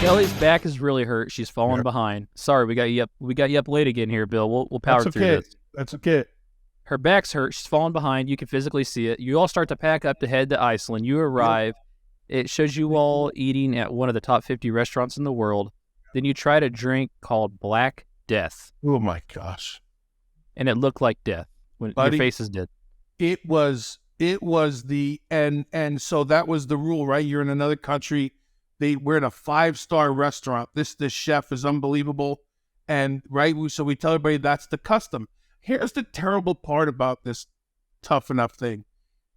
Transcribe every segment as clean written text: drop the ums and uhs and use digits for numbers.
Kelly's back is really hurt. She's falling behind. Sorry, we got you up. We got you up late again here, Bill. We'll power through this. That's okay. Her back's hurt. She's falling behind. You can physically see it. You all start to pack up to head to Iceland. You arrive. It shows you all eating at one of the top 50 restaurants in the world. Then you tried a drink called Black Death. Oh my gosh! And it looked like death when your faces did. It was the and so that was the rule, right? You're in another country. We're in a 5-star restaurant. This chef is unbelievable, and so we tell everybody that's the custom. Here's the terrible part about this Tough Enough thing,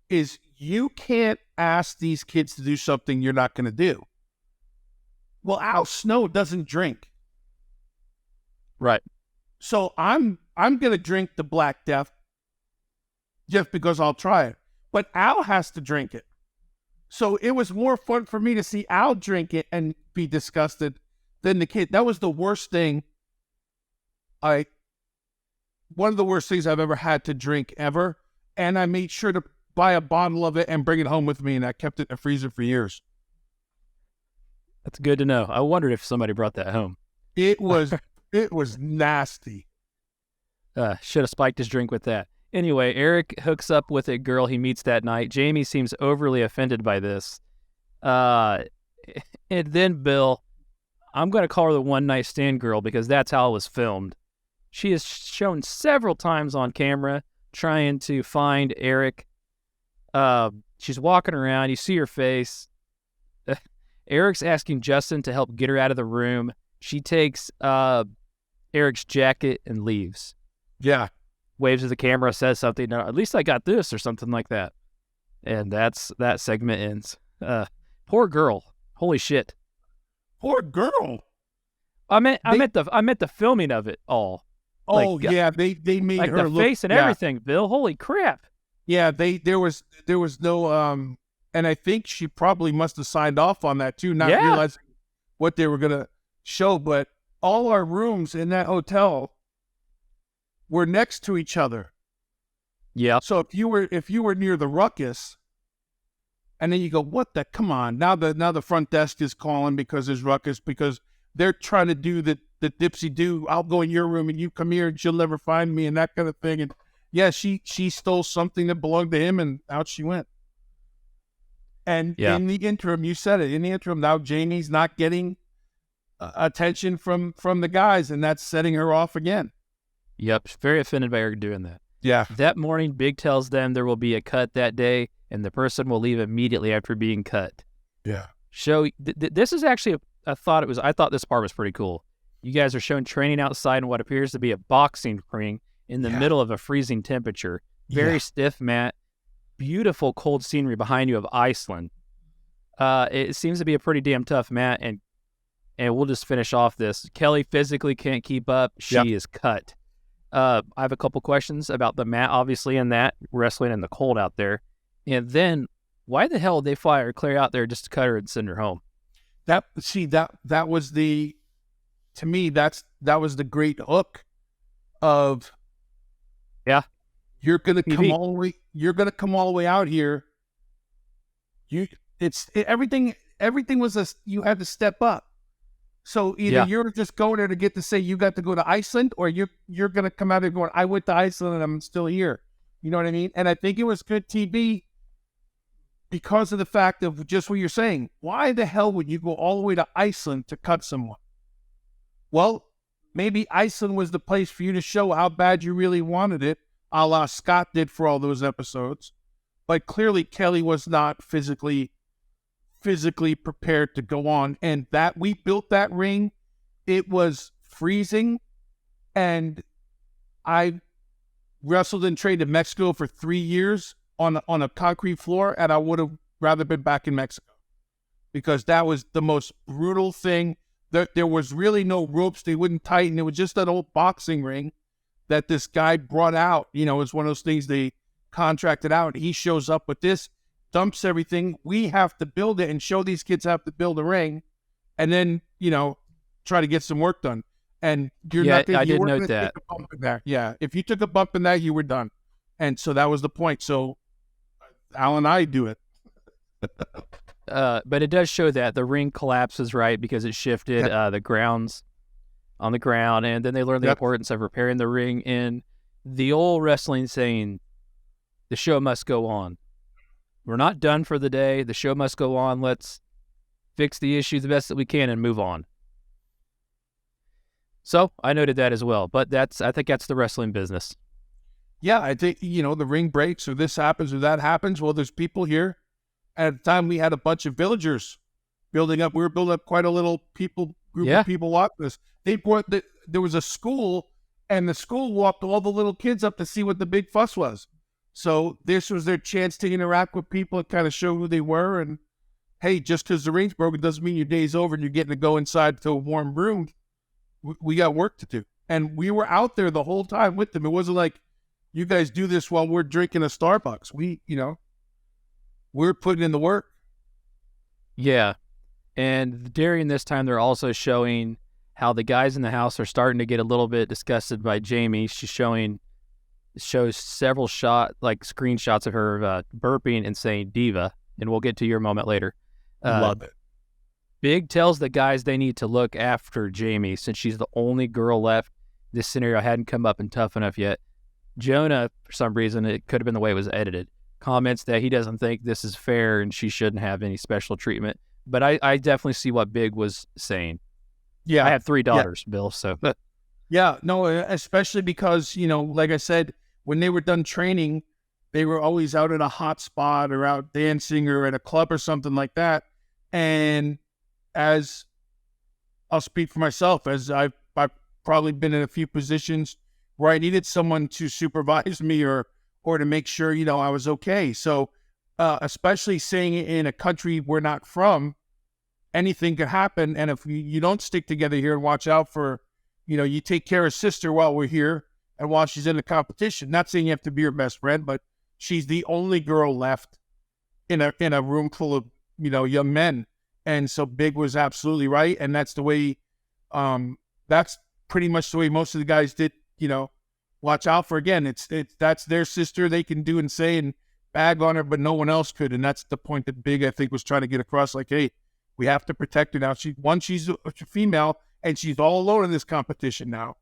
is you can't ask these kids to do something you're not going to do. Well, Al Snow doesn't drink, right? So I'm going to drink the Black Death just because I'll try it, but Al has to drink it. So it was more fun for me to see Al drink it and be disgusted than the kid. That was the worst thing. One of the worst things I've ever had to drink ever. And I made sure to buy a bottle of it and bring it home with me. And I kept it in the freezer for years. That's good to know. I wondered if somebody brought that home. It was nasty. Should have spiked his drink with that. Anyway, Eric hooks up with a girl he meets that night. Jamie seems overly offended by this. And then Bill, I'm going to call her the one-night stand girl because that's how it was filmed. She is shown several times on camera trying to find Eric. She's walking around. You see her face. Eric's asking Justin to help get her out of the room. She takes Eric's jacket and leaves. Yeah. Waves at the camera, says something. No, at least I got this or something like that. And that segment ends. Poor girl. Holy shit. Poor girl. I meant the filming of it all. Oh, like, yeah, they made like her the look, face and everything, Bill. Holy crap. Yeah, there was no and I think she probably must have signed off on that too, not realizing what they were gonna show. But all our rooms in that hotel were next to each other. Yeah. So if you were near the ruckus, and then you go, come on, now the front desk is calling because there's ruckus, because they're trying to do the dipsy do. I'll go in your room and you come here and she'll never find me and that kind of thing. And yeah, she stole something that belonged to him and out she went. And in the interim, you said it, now Jamie's not getting attention from the guys, and that's setting her off again. Yep, very offended by her doing that. Yeah. That morning, Big tells them there will be a cut that day, and the person will leave immediately after being cut. Yeah. So this is actually I thought this part was pretty cool. You guys are shown training outside in what appears to be a boxing ring in the middle of a freezing temperature. Very stiff mat. Beautiful cold scenery behind you of Iceland. It seems to be a pretty damn tough mat, and we'll just finish off this. Kelly physically can't keep up. She is cut. I have a couple questions about the mat, obviously, and that wrestling in the cold out there. And then, why the hell did they fly Claire out there just to cut her and send her home? That was the, to me, that was the great hook of, you're gonna come all the way. You're gonna come all the way out here. Everything was you had to step up. So either you're just going there to get to say you got to go to Iceland, or you're going to come out there going, I went to Iceland and I'm still here. You know what I mean? And I think it was good TV because of the fact of just what you're saying. Why the hell would you go all the way to Iceland to cut someone? Well, maybe Iceland was the place for you to show how bad you really wanted it, a la Scott did for all those episodes. But clearly Kelly was not physically prepared to go on, and that we built that ring. It was freezing, and I wrestled and trained in Mexico for 3 years on a concrete floor, and I would have rather been back in Mexico because that was the most brutal thing. There was really no ropes; they wouldn't tighten. It was just an old boxing ring that this guy brought out. You know, it's one of those things they contracted out. He shows up with this, dumps everything. We have to build it and show these kids how to build a ring, and then try to get some work done. And you're not gonna, I did note that. Take a bump in there. Yeah, if you took a bump in that, you were done. And so that was the point. So Al and I do it. but it does show that the ring collapses, right, because it shifted the grounds on the ground, and then they learn the importance of repairing the ring in the old wrestling saying, the show must go on. We're not done for the day. The show must go on. Let's fix the issue the best that we can and move on. So I noted that as well, but I think that's the wrestling business. Yeah, I think, the ring breaks or this happens or that happens. Well, there's people here. At the time, we had a bunch of villagers building up. We were building up quite a little group of people watching this. There was a school, and the school walked all the little kids up to see what the big fuss was. So this was their chance to interact with people and kind of show who they were. And hey, just because the ring's broken doesn't mean your day's over and you're getting to go inside to a warm room. We got work to do. And we were out there the whole time with them. It wasn't like, you guys do this while we're drinking a Starbucks. We're putting in the work. Yeah. And during this time, they're also showing how the guys in the house are starting to get a little bit disgusted by Jamie. She shows several screenshots of her burping and saying diva, and we'll get to your moment later. Love it. Big tells the guys they need to look after Jamie since she's the only girl left. This scenario hadn't come up in Tough Enough yet. Jonah, for some reason, it could have been the way it was edited, comments that he doesn't think this is fair and she shouldn't have any special treatment. But I definitely see what Big was saying. Yeah. I have 3 daughters, Bill, so. Yeah, no, especially because, like I said, when they were done training, they were always out at a hot spot or out dancing or at a club or something like that. And as I'll speak for myself, as I've probably been in a few positions where I needed someone to supervise me or to make sure, I was okay. So especially saying in a country we're not from, anything could happen. And if you don't stick together here and watch out for, you take care of sister while we're here and while she's in the competition, not saying you have to be her best friend, but she's the only girl left in a room full of, young men. And so Big was absolutely right. And that's the way, that's pretty much the way most of the guys did, watch out for. Again, that's their sister. They can do and say and bag on her, but no one else could. And that's the point that Big, I think, was trying to get across. Like, hey, we have to protect her now. She's a female and she's all alone in this competition now.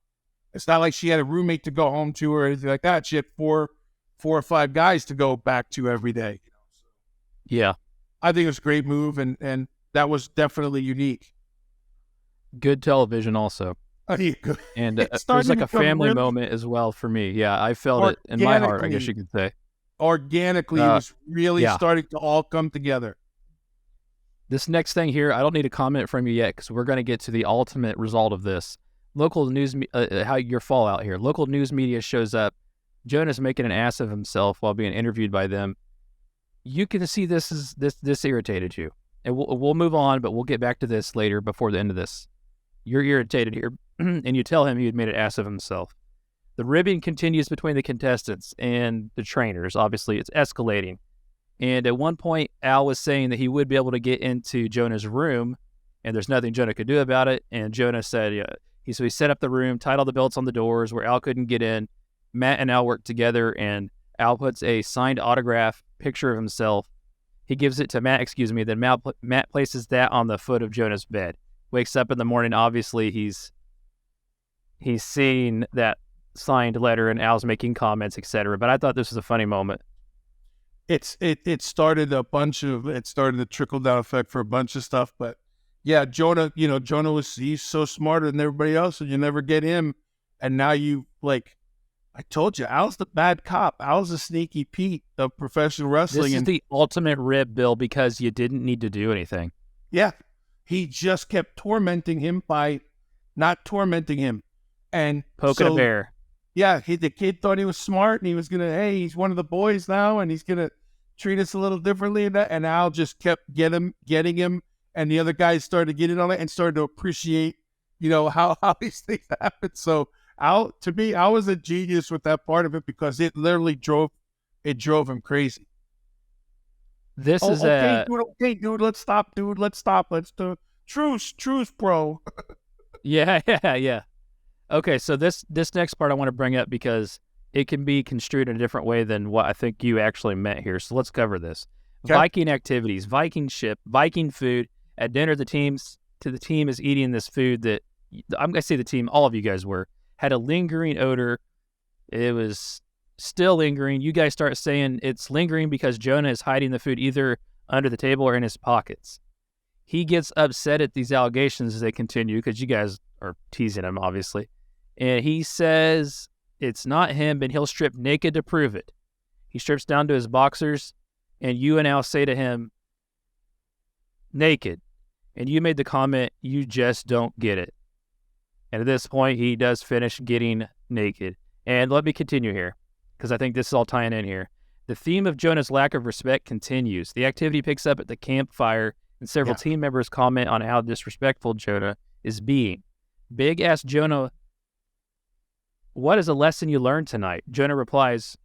It's not like she had a roommate to go home to or anything like that. She had four or 5 guys to go back to every day. Yeah. I think it was a great move, and that was definitely unique. Good television also. And it was like a family moment as well for me. Yeah, I felt it in my heart, I guess you could say. Organically, it was really starting to all come together. This next thing here, I don't need a comment from you yet because we're going to get to the ultimate result of this. Local news, how your fallout here. Local news media shows up. Jonah's making an ass of himself while being interviewed by them. You can see this irritated you. And we'll move on, but we'll get back to this later before the end of this. You're irritated here, and you tell him he had made an ass of himself. The ribbing continues between the contestants and the trainers. Obviously, it's escalating. And at one point, Al was saying that he would be able to get into Jonah's room, and there's nothing Jonah could do about it. And Jonah said, he set up the room, tied all the belts on the doors where Al couldn't get in. Matt and Al worked together, and Al puts a signed autograph picture of himself. He gives it to Matt, then Matt places that on the foot of Jonah's bed. Wakes up in the morning, obviously he's seeing that signed letter and Al's making comments, etc. But I thought this was a funny moment. It started a trickle down effect for a bunch of stuff. But yeah, Jonah, he's so smarter than everybody else, and you never get him. And now I told you, Al's the bad cop. Al's a sneaky Pete of professional wrestling. This is the ultimate rib, Bill, because you didn't need to do anything. Yeah. He just kept tormenting him by not tormenting him. And poking a bear. Yeah, the kid thought he was smart, and he was he's one of the boys now, and he's going to treat us a little differently. And Al just kept getting him, and the other guys started to get in on it and started to appreciate, how these things happen. So Al was a genius with that part of it because it literally drove him crazy. This is okay, dude, let's stop. Let's do truce, bro. Yeah. Okay, so this next part I want to bring up because it can be construed in a different way than what I think you actually meant here. So let's cover this. Viking activities, Viking ship, Viking food. At dinner, the team is eating this food that, I'm going to say the team, all of you guys were, had a lingering odor. It was still lingering. You guys start saying it's lingering because Jonah is hiding the food either under the table or in his pockets. He gets upset at these allegations as they continue because you guys are teasing him, obviously. And he says it's not him, and he'll strip naked to prove it. He strips down to his boxers, and you and Al say to him, naked. And you made the comment, you just don't get it. And at this point, he does finish getting naked. And let me continue here, because I think this is all tying in here. The theme of Jonah's lack of respect continues. The activity picks up at the campfire, and several team members comment on how disrespectful Jonah is being. Big asks Jonah, what is a lesson you learned tonight? Jonah replies,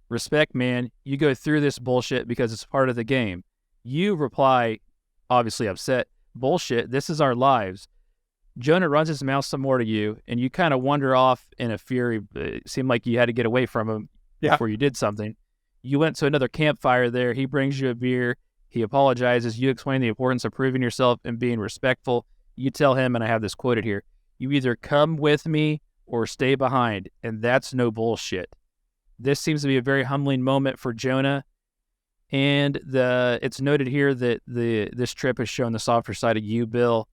respect, man. You go through this bullshit because it's part of the game. You reply, obviously upset, bullshit, this is our lives. Jonah runs his mouth some more to you, and you kind of wander off in a fury. It seemed like you had to get away from him before you did something. You went to another campfire there. He brings you a beer. He apologizes. You explain the importance of proving yourself and being respectful. You tell him, and I have this quoted here, you either come with me or stay behind, and that's no bullshit. This seems to be a very humbling moment for Jonah, and it's noted here that this trip has shown the softer side of you, Bill.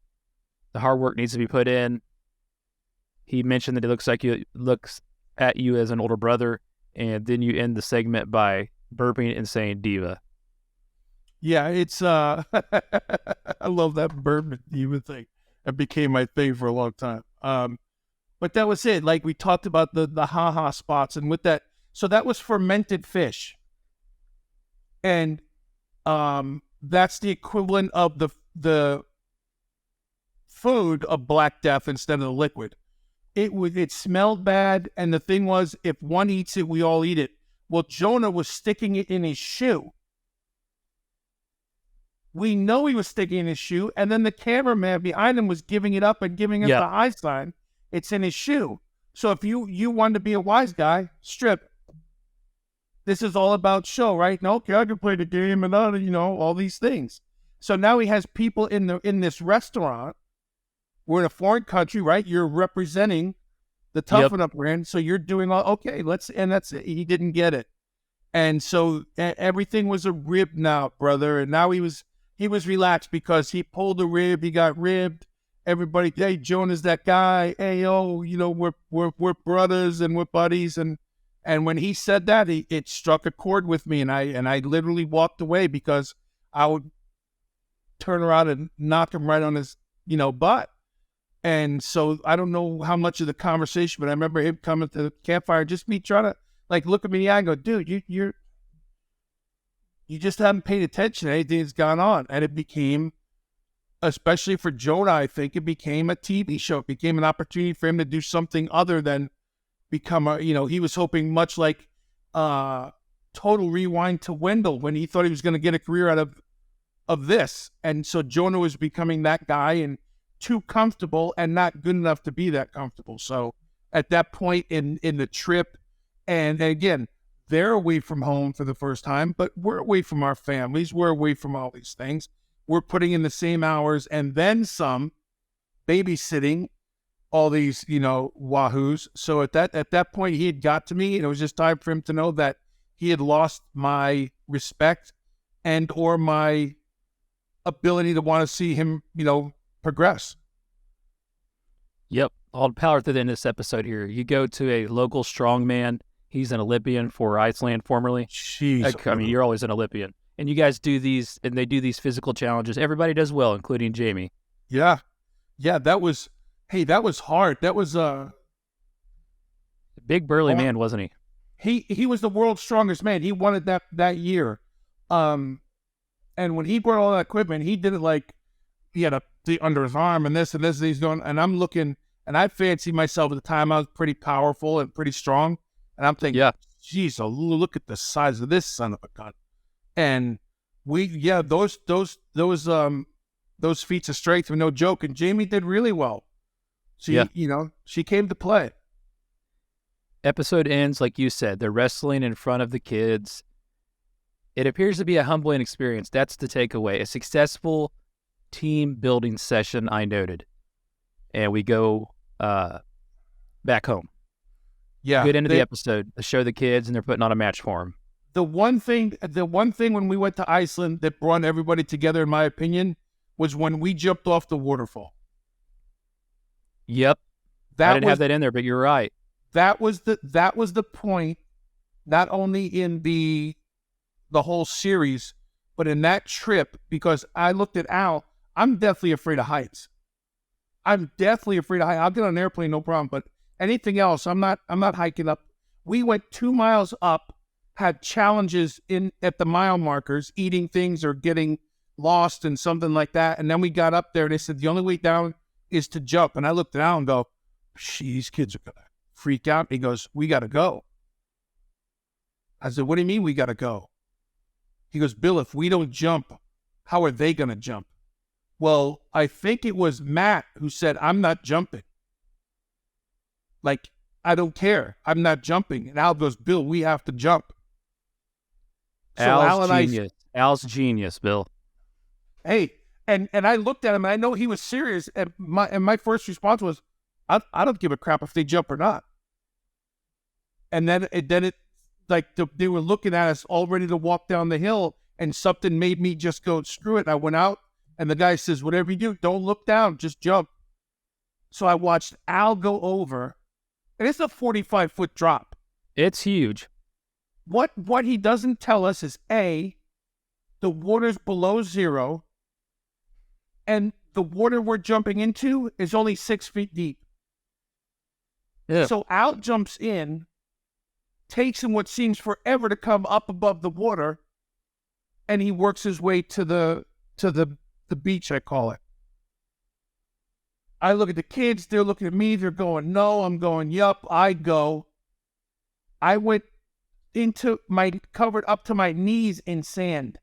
The hard work needs to be put in. He mentioned that he looks at you as an older brother, and then you end the segment by burping and saying diva. Yeah, it's I love that burp diva thing. It became my thing for a long time. But that was it. Like we talked about the ha-ha spots, and with that, so that was fermented fish. And that's the equivalent of the food of Black Death instead of the liquid. It smelled bad, and the thing was, if one eats it, we all eat it. Well, Jonah was sticking it in his shoe. We know he was sticking it in his shoe, and then the cameraman behind him was giving it up and giving us the high sign. It's in his shoe. So if you wanted to be a wise guy, strip. This is all about show, right? No, okay, I can play the game and all these things. So now he has people in this restaurant. We're in a foreign country, right? You're representing the Toughen Up brand, so you're doing all okay. That's it. He didn't get it, and so everything was a rib now, brother. And now he was relaxed because he pulled a rib. He got ribbed. Everybody, hey, Jonah's that guy. Hey, we're brothers and we're buddies. And when he said that, it struck a chord with me, and I literally walked away because I would turn around and knock him right on his butt. And so I don't know how much of the conversation, but I remember him coming to the campfire, just me trying to look at me in the eye and go, dude, you just haven't paid attention to anything that's gone on. And it became, especially for Jonah, I think it became a TV show. It became an opportunity for him to do something other than become he was hoping, much like Total Rewind to Wendell, when he thought he was going to get a career out of this. And so Jonah was becoming that guy, and too comfortable and not good enough to be that comfortable. So at that point in the trip, and again, they're away from home for the first time, but we're away from our families. We're away from all these things. We're putting in the same hours and then some, babysitting all these, wahoos. So at that point, he had got to me, and it was just time for him to know that he had lost my respect and or my ability to want to see him, progress. Yep. I'll power through the end of this episode here. You go to a local strongman. He's an Olympian for Iceland formerly. Jeez. I mean, you're always an Olympian. And you guys do these, and they do these physical challenges. Everybody does well, including Jamie. Yeah. Yeah, that was hard. That was a big burly man, wasn't he? He was the world's strongest man. He won it that year. And when he brought all that equipment, he did it he had the under his arm and this and he's doing, and I'm looking, and I fancied myself at the time I was pretty powerful and pretty strong, and I'm thinking, geez, look at the size of this son of a gun. And those feats of strength were no joke, and Jamie did really well. She came to play. Episode ends like you said. They're wrestling in front of the kids. It appears to be a humbling experience. That's the takeaway. A successful team building session, I noted. And we go back home. Yeah. Good end of the episode. They show the kids, and they're putting on a match for them. The one thing when we went to Iceland that brought everybody together, in my opinion, was when we jumped off the waterfall. Yep. I didn't have that in there, but you're right. That was the point, not only in the whole series, but in that trip, because I looked at Al. I'm deathly afraid of heights. I'll get on an airplane, no problem. But anything else, I'm not hiking up. We went 2 miles up, had challenges at the mile markers, eating things or getting lost and something like that. And then we got up there and they said, the only way down is to jump. And I looked at Al and go, these kids are going to freak out. He goes, we got to go. I said, what do you mean we got to go? He goes, Bill, if we don't jump, how are they going to jump? Well, I think it was Matt who said, I'm not jumping. Like, I don't care. I'm not jumping. And Al goes, Bill, we have to jump. So Al's genius, Bill. Hey, and I looked at him, and I know he was serious. And my first response was, I don't give a crap if they jump or not. And then it they were looking at us all ready to walk down the hill, and something made me just go, screw it. And I went out, and the guy says, whatever you do, don't look down, just jump. So I watched Al go over, and it's a 45-foot drop. It's huge. What he doesn't tell us is, A, the water's below zero, and the water we're jumping into is only 6 feet deep. Yeah. So Al jumps in, takes him what seems forever to come up above the water, and he works his way to the beach, I call it. I look at the kids, they're looking at me, they're going, no, I'm going, yup, I go. I went covered up to my knees in sand.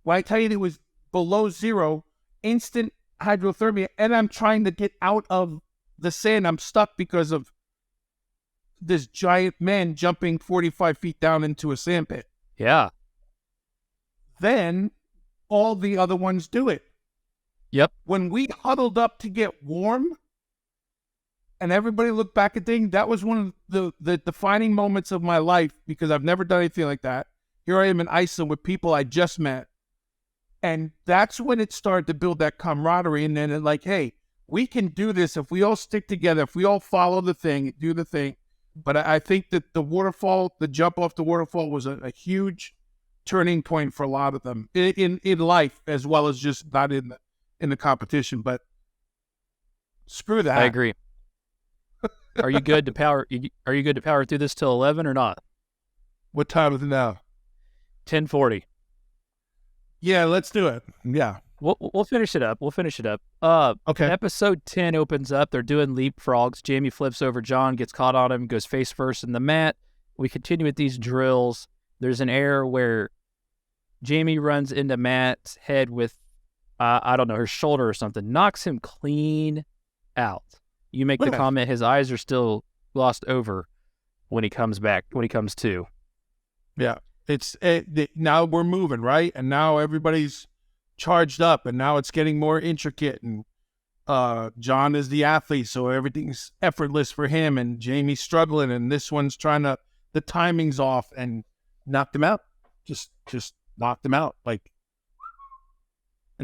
When I tell you it was below zero, instant hydrothermia, and I'm trying to get out of the sand. I'm stuck because of this giant man jumping 45 feet down into a sand pit. Yeah. Then all the other ones do it. Yep. When we huddled up to get warm and everybody looked back at things, that was one of the defining moments of my life, because I've never done anything like that. Here I am in Iceland with people I just met. And that's when it started to build that camaraderie. And then hey, we can do this if we all stick together, if we all follow the thing, do the thing. But I think that the jump off the waterfall was a huge turning point for a lot of them in life, as well as just not in the competition. But screw that. I agree. Are you good to power through this till 11 or not? What time is it now? 10:40. Yeah, let's do it. Yeah. We'll finish it up. Okay. Episode 10 opens up. They're doing leapfrogs. Jamie flips over John, gets caught on him, goes face first in the mat. We continue with these drills. There's an error where Jamie runs into Matt's head with, I don't know, her shoulder or something, knocks him clean out. You make the comment, his eyes are still glossed over when he comes to. Yeah. Now we're moving, right? And now everybody's charged up, and now it's getting more intricate, and John is the athlete, so everything's effortless for him, and Jamie's struggling, and this one's the timing's off, and knocked him out. Just knocked him out. And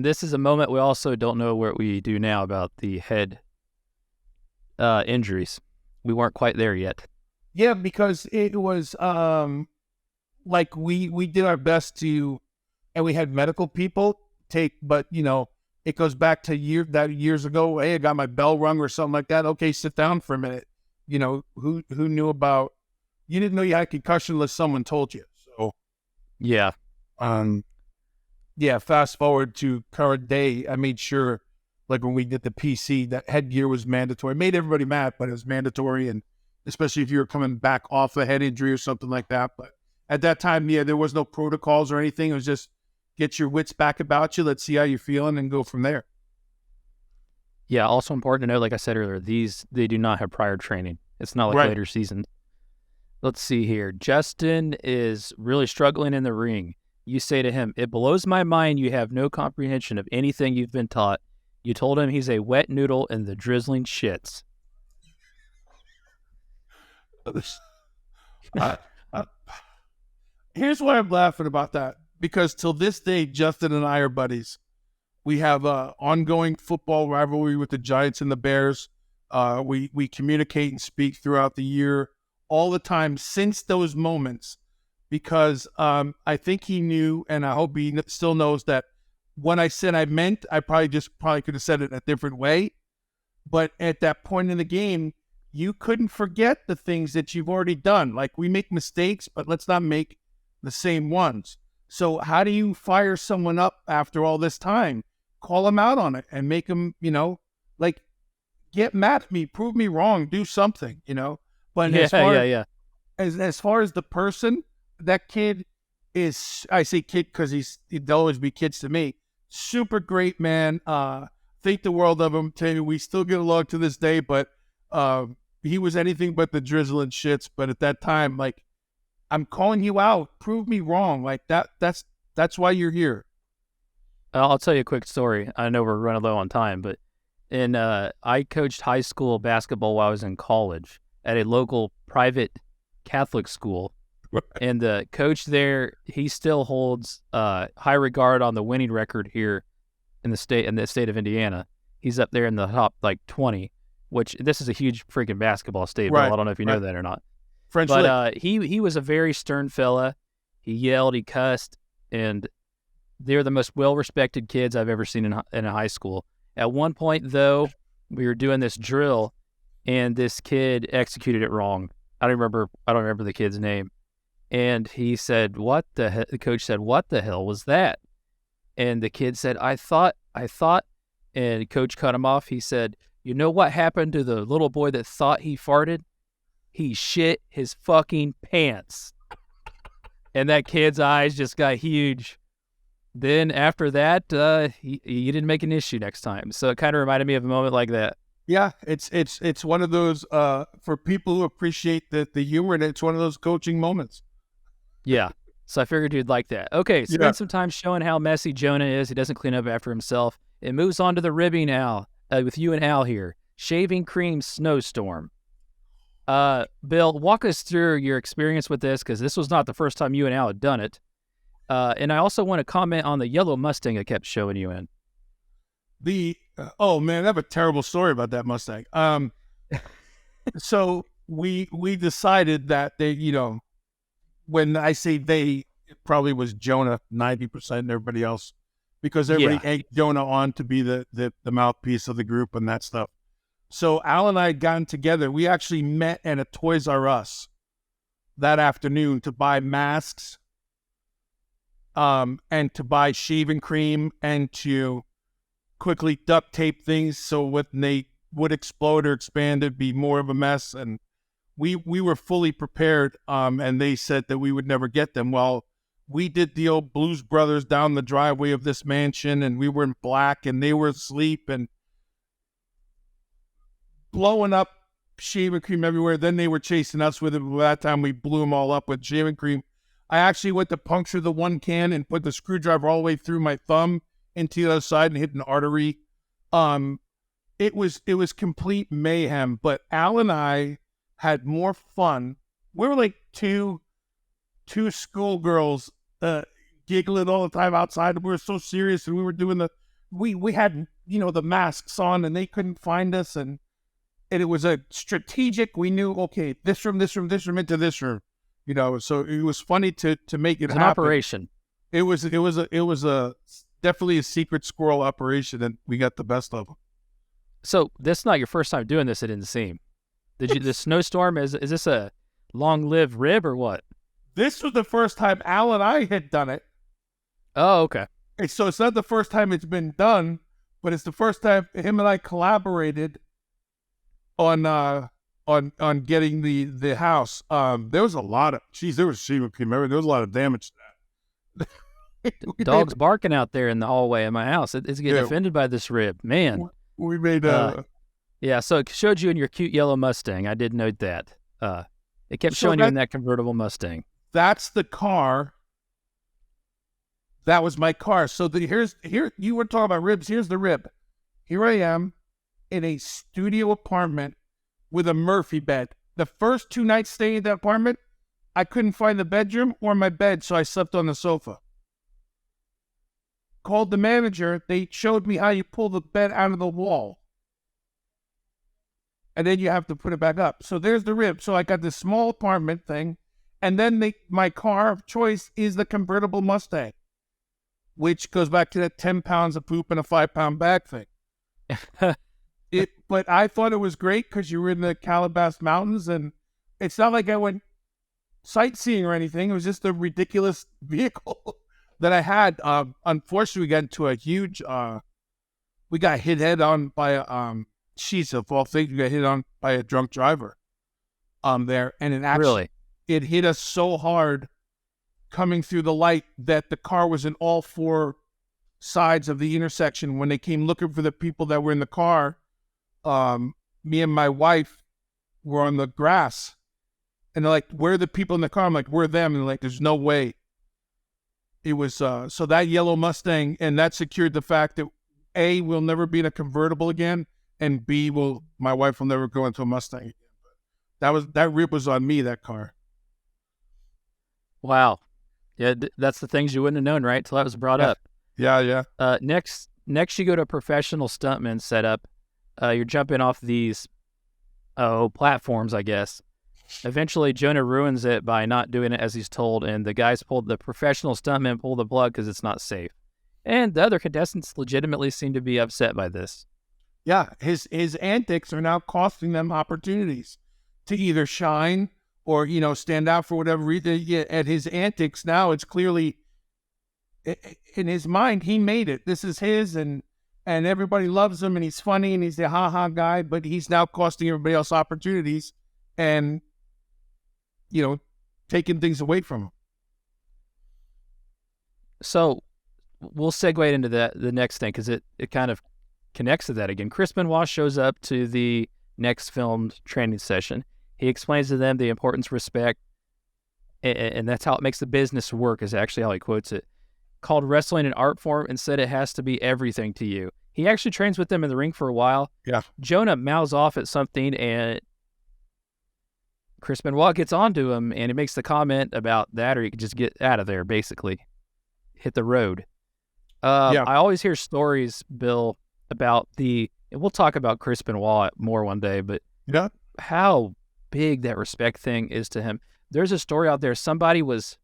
this is a moment we also don't know what we do now about the head injuries. We weren't quite there yet. Yeah, because it was we did our best to, and we had medical people but it goes back to years ago. Hey, I got my bell rung or something like that. Okay, sit down for a minute. Who knew about, you didn't know you had concussion unless someone told you. So yeah. Fast forward to current day, I made sure, when we did the PC, that headgear was mandatory. It made everybody mad, but it was mandatory, and especially if you were coming back off a head injury or something like that. But at that time, there was no protocols or anything. It was just get your wits back about you. Let's see how you're feeling and go from there. Yeah, also important to note, like I said earlier, they do not have prior training. It's not like later seasons. Let's see here. Justin is really struggling in the ring. You say to him, "It blows my mind you have no comprehension of anything you've been taught." You told him he's a wet noodle in the drizzling shits. Here's why I'm laughing about that. Because till this day, Justin and I are buddies. We have an ongoing football rivalry with the Giants and the Bears. We communicate and speak throughout the year all the time since those moments, because I think he knew, and I hope he still knows, that when I said I meant, I probably could have said it in a different way. But at that point in the game, you couldn't forget the things that you've already done. Like, we make mistakes, but let's not make the same ones. So how do you fire someone up after all this time? Call them out on it and make them, like, get mad at me, prove me wrong, do something, But as far as the person, that kid is, I say kid because they'll always be kids to me. Super great man. Think the world of him. Tell you, we still get along to this day, but he was anything but the drizzling shits. But at that time, like, I'm calling you out. Prove me wrong. Like, that's why you're here. I'll tell you a quick story. I know we're running low on time, but I coached high school basketball while I was in college at a local private Catholic school. And the coach there, he still holds high regard on the winning record here in the state of Indiana. He's up there in the top 20, which this is a huge freaking basketball state. Right. Bill. I don't know if you know that or not. French but he was a very stern fella. He yelled, he cussed, and they're the most well-respected kids I've ever seen in a high school. At one point, though, we were doing this drill, and this kid executed it wrong. I don't remember the kid's name. And he said, the coach said, "What the hell was that?" And the kid said, I thought, and coach cut him off. He said, "You know what happened to the little boy that thought he farted? He shit his fucking pants." And that kid's eyes just got huge. Then after that, he didn't make an issue next time. So it kind of reminded me of a moment like that. Yeah, it's one of those, for people who appreciate the humor, and it's one of those coaching moments. Yeah, so I figured you'd like that. Okay, spend some time showing how messy Jonah is. He doesn't clean up after himself. It moves on to the ribbing Al, with you and Al here. Shaving cream snowstorm. Bill, walk us through your experience with this, because this was not the first time you and Al had done it. And I also want to comment on the yellow Mustang I kept showing you in. Oh man, I have a terrible story about that Mustang. So we decided that they, when I say they, it probably was Jonah 90% and everybody else, because everybody egged Jonah on to be the mouthpiece of the group and that stuff. So Al and I had gotten together. We actually met at a Toys R Us that afternoon to buy masks, and to buy shaving cream, and to quickly duct tape things so when they would explode or expand, it'd be more of a mess. And we were fully prepared, and they said that we would never get them. Well, we did the old Blues Brothers down the driveway of this mansion, and we were in black, and they were asleep, and blowing up shaving cream everywhere. Then they were chasing us with it. By that time, we blew them all up with shaving cream. I actually went to puncture the one can and put the screwdriver all the way through my thumb into the other side and hit an artery. It was complete mayhem. But Al and I had more fun. We were like two schoolgirls giggling all the time outside. We were so serious, and we were doing we had the masks on, and they couldn't find us, and it was a strategic. We knew, okay, this room into this room. So it was funny to make it happen. An operation. It was a definitely a secret squirrel operation, and we got the best of them. So this is not your first time doing this, it didn't seem. The snowstorm, is this a long-lived rib or what? This was the first time Al and I had done it. Oh, okay. And so it's not the first time it's been done, but it's the first time him and I collaborated on getting the house. There was a lot of there was shaving cream everywhere. There was a lot of damage to that. Dogs barking out there in the hallway of my house. It's getting offended by this rib, man. We made yeah. So it showed you in your cute yellow Mustang. I did note that. It kept showing you in that convertible Mustang. That's the car That was my car. So here you were talking about ribs. Here's the rib. Here I am in a studio apartment with a Murphy bed. The first 2 nights staying in that apartment, I couldn't find the bedroom or my bed, so I slept on the sofa. Called the manager. They showed me how you pull the bed out of the wall. And then you have to put it back up. So there's the rib. So I got this small apartment thing. And then my car of choice is the convertible Mustang, which goes back to that 10 pounds of poop in a 5-pound bag thing. But I thought it was great because you were in the Calabasas Mountains, and it's not like I went sightseeing or anything. It was just a ridiculous vehicle that I had. Unfortunately, we got into a huge, we got hit head on by a, of all things, we got hit on by a drunk driver there. And it hit us so hard coming through the light that the car was in all 4 sides of the intersection. When they came looking for the people that were in the car, me and my wife were on the grass, and they're like, "Where are the people in the car?" I'm like, "We're them." And they're like, "There's no way." It was so that yellow Mustang, and that secured the fact that A, we'll never be in a convertible again, and B, my wife will never go into a Mustang again. That rip was on me, that car. Wow. Yeah, that's the things you wouldn't have known, right? Till that was brought up. Yeah. Next you go to a professional stuntman setup. You're jumping off these platforms, I guess. Eventually, Jonah ruins it by not doing it as he's told, and the professional stuntmen pull the plug because it's not safe. And the other contestants legitimately seem to be upset by this. Yeah, his antics are now costing them opportunities to either shine or, stand out for whatever reason. Yeah, at his antics now, it's clearly in his mind, he made it. This is his, and everybody loves him, and he's funny, and he's the ha-ha guy, but he's now costing everybody else opportunities and, taking things away from him. So we'll segue into the next thing because it kind of connects to that again. Chris Benoit shows up to the next filmed training session. He explains to them the importance of respect, and that's how it makes the business work, is actually how he quotes it. Called wrestling an art form and said it has to be everything to you. He actually trains with them in the ring for a while. Yeah. Jonah mouths off at something, and Chris Benoit gets onto him, and he makes the comment about that, or he could just get out of there, basically. Hit the road. I always hear stories, Bill, about and we'll talk about Chris Benoit more one day, but how big that respect thing is to him. There's a story out there, somebody was,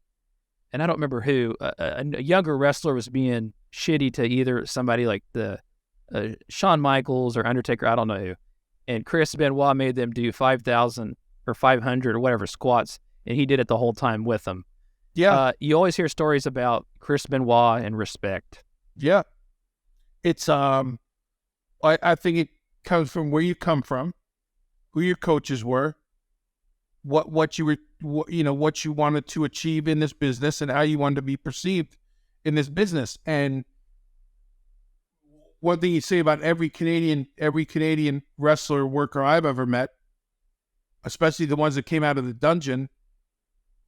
and I don't remember who, a younger wrestler was being shitty to either somebody like the Shawn Michaels or Undertaker, I don't know who, and Chris Benoit made them do 5,000 or 500 or whatever squats, and he did it the whole time with them. Yeah. You always hear stories about Chris Benoit and respect. Yeah. It's, I think it comes from where you come from, who your coaches were, what you wanted to achieve in this business, and how you wanted to be perceived in this business. And one thing you say about every Canadian wrestler worker I've ever met, especially the ones that came out of the dungeon,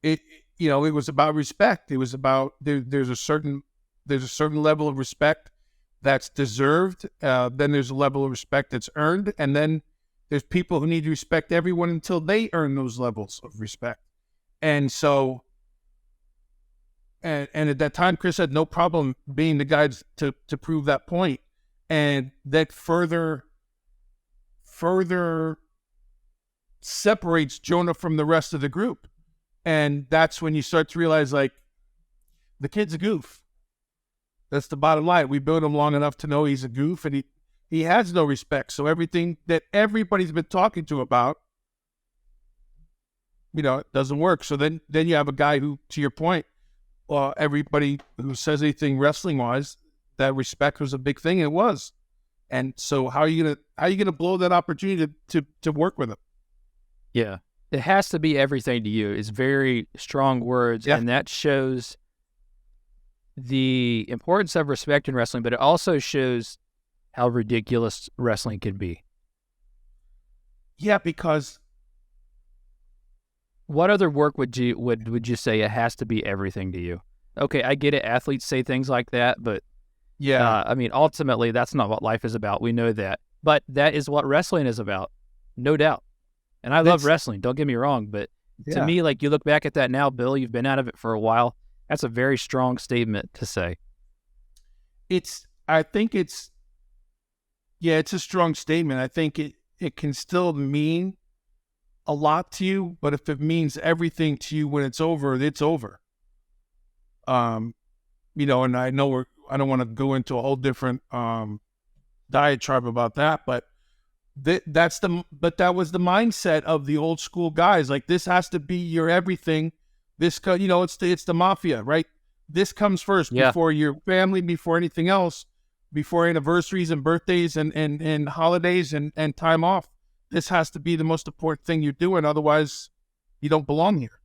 it was about respect. It was about there's a certain level of respect that's deserved. Then there's a level of respect that's earned, and then there's people who need to respect everyone until they earn those levels of respect. And so, and at that time, Chris had no problem being the guy to prove that point, and that further separates Jonah from the rest of the group. And that's when you start to realize, like, the kid's a goof. That's the bottom line. We built him long enough to know he's a goof, and he has no respect. So everything that everybody's been talking to about, it doesn't work. So then you have a guy who, to your point, everybody who says anything wrestling-wise, that respect was a big thing. It was. And so how are you gonna blow that opportunity to work with him? Yeah. It has to be everything to you. It's very strong words, and that shows the importance of respect in wrestling, but it also shows how ridiculous wrestling can be. Yeah, because what other work would you say it has to be everything to you? Okay, I get it. Athletes say things like that, but Yeah. I mean, ultimately, that's not what life is about. We know that. But that is what wrestling is about, no doubt. And I love wrestling, don't get me wrong. But to Yeah. me, like, you look back at that now, Bill, you've been out of it for a while. That's a very strong statement to say. I think it's a strong statement. I think it can still mean a lot to you, but if it means everything to you when it's over, it's over. And I know I don't want to go into a whole different diatribe about that, but that was the mindset of the old school guys. Like, this has to be your everything. It's the mafia, right? This comes first before your family, before anything else, before anniversaries and birthdays and holidays and time off. This has to be the most important thing you're doing. Otherwise, you don't belong here.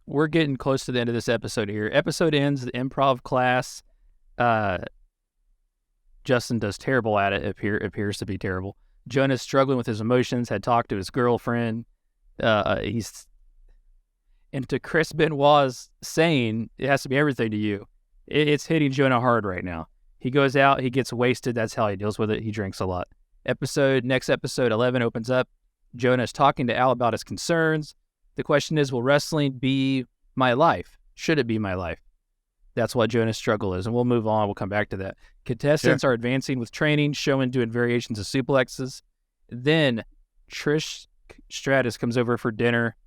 We're getting close to the end of this episode here. Episode ends, the improv class. Justin does terrible at it. Appears to be terrible. Jonah's struggling with his emotions, had talked to his girlfriend. And to Chris Benoit's saying, it has to be everything to you. It's hitting Jonah hard right now. He goes out, he gets wasted. That's how he deals with it. He drinks a lot. Next episode 11 opens up. Jonah's talking to Al about his concerns. The question is, will wrestling be my life? Should it be my life? That's what Jonah's struggle is, and we'll move on. We'll come back to that. Contestants are advancing with training, showing doing variations of suplexes. Then Trish Stratus comes over for dinner.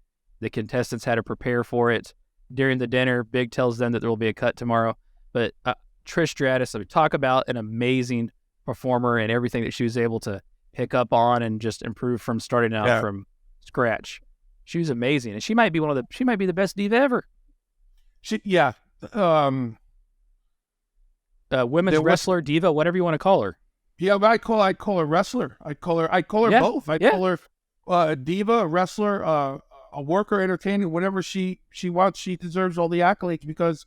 The contestants had to prepare for it. During the dinner, Big tells them that there will be a cut tomorrow. But Trish Stratus, we talk about an amazing performer and everything that she was able to pick up on and just improve from starting out from scratch. She was amazing, and she might be the best diva ever. Women's wrestler, diva, whatever you want to call her. Yeah, but I call her wrestler. I call her both. I call her diva, wrestler, a worker, entertainer, whatever she wants. She deserves all the accolades because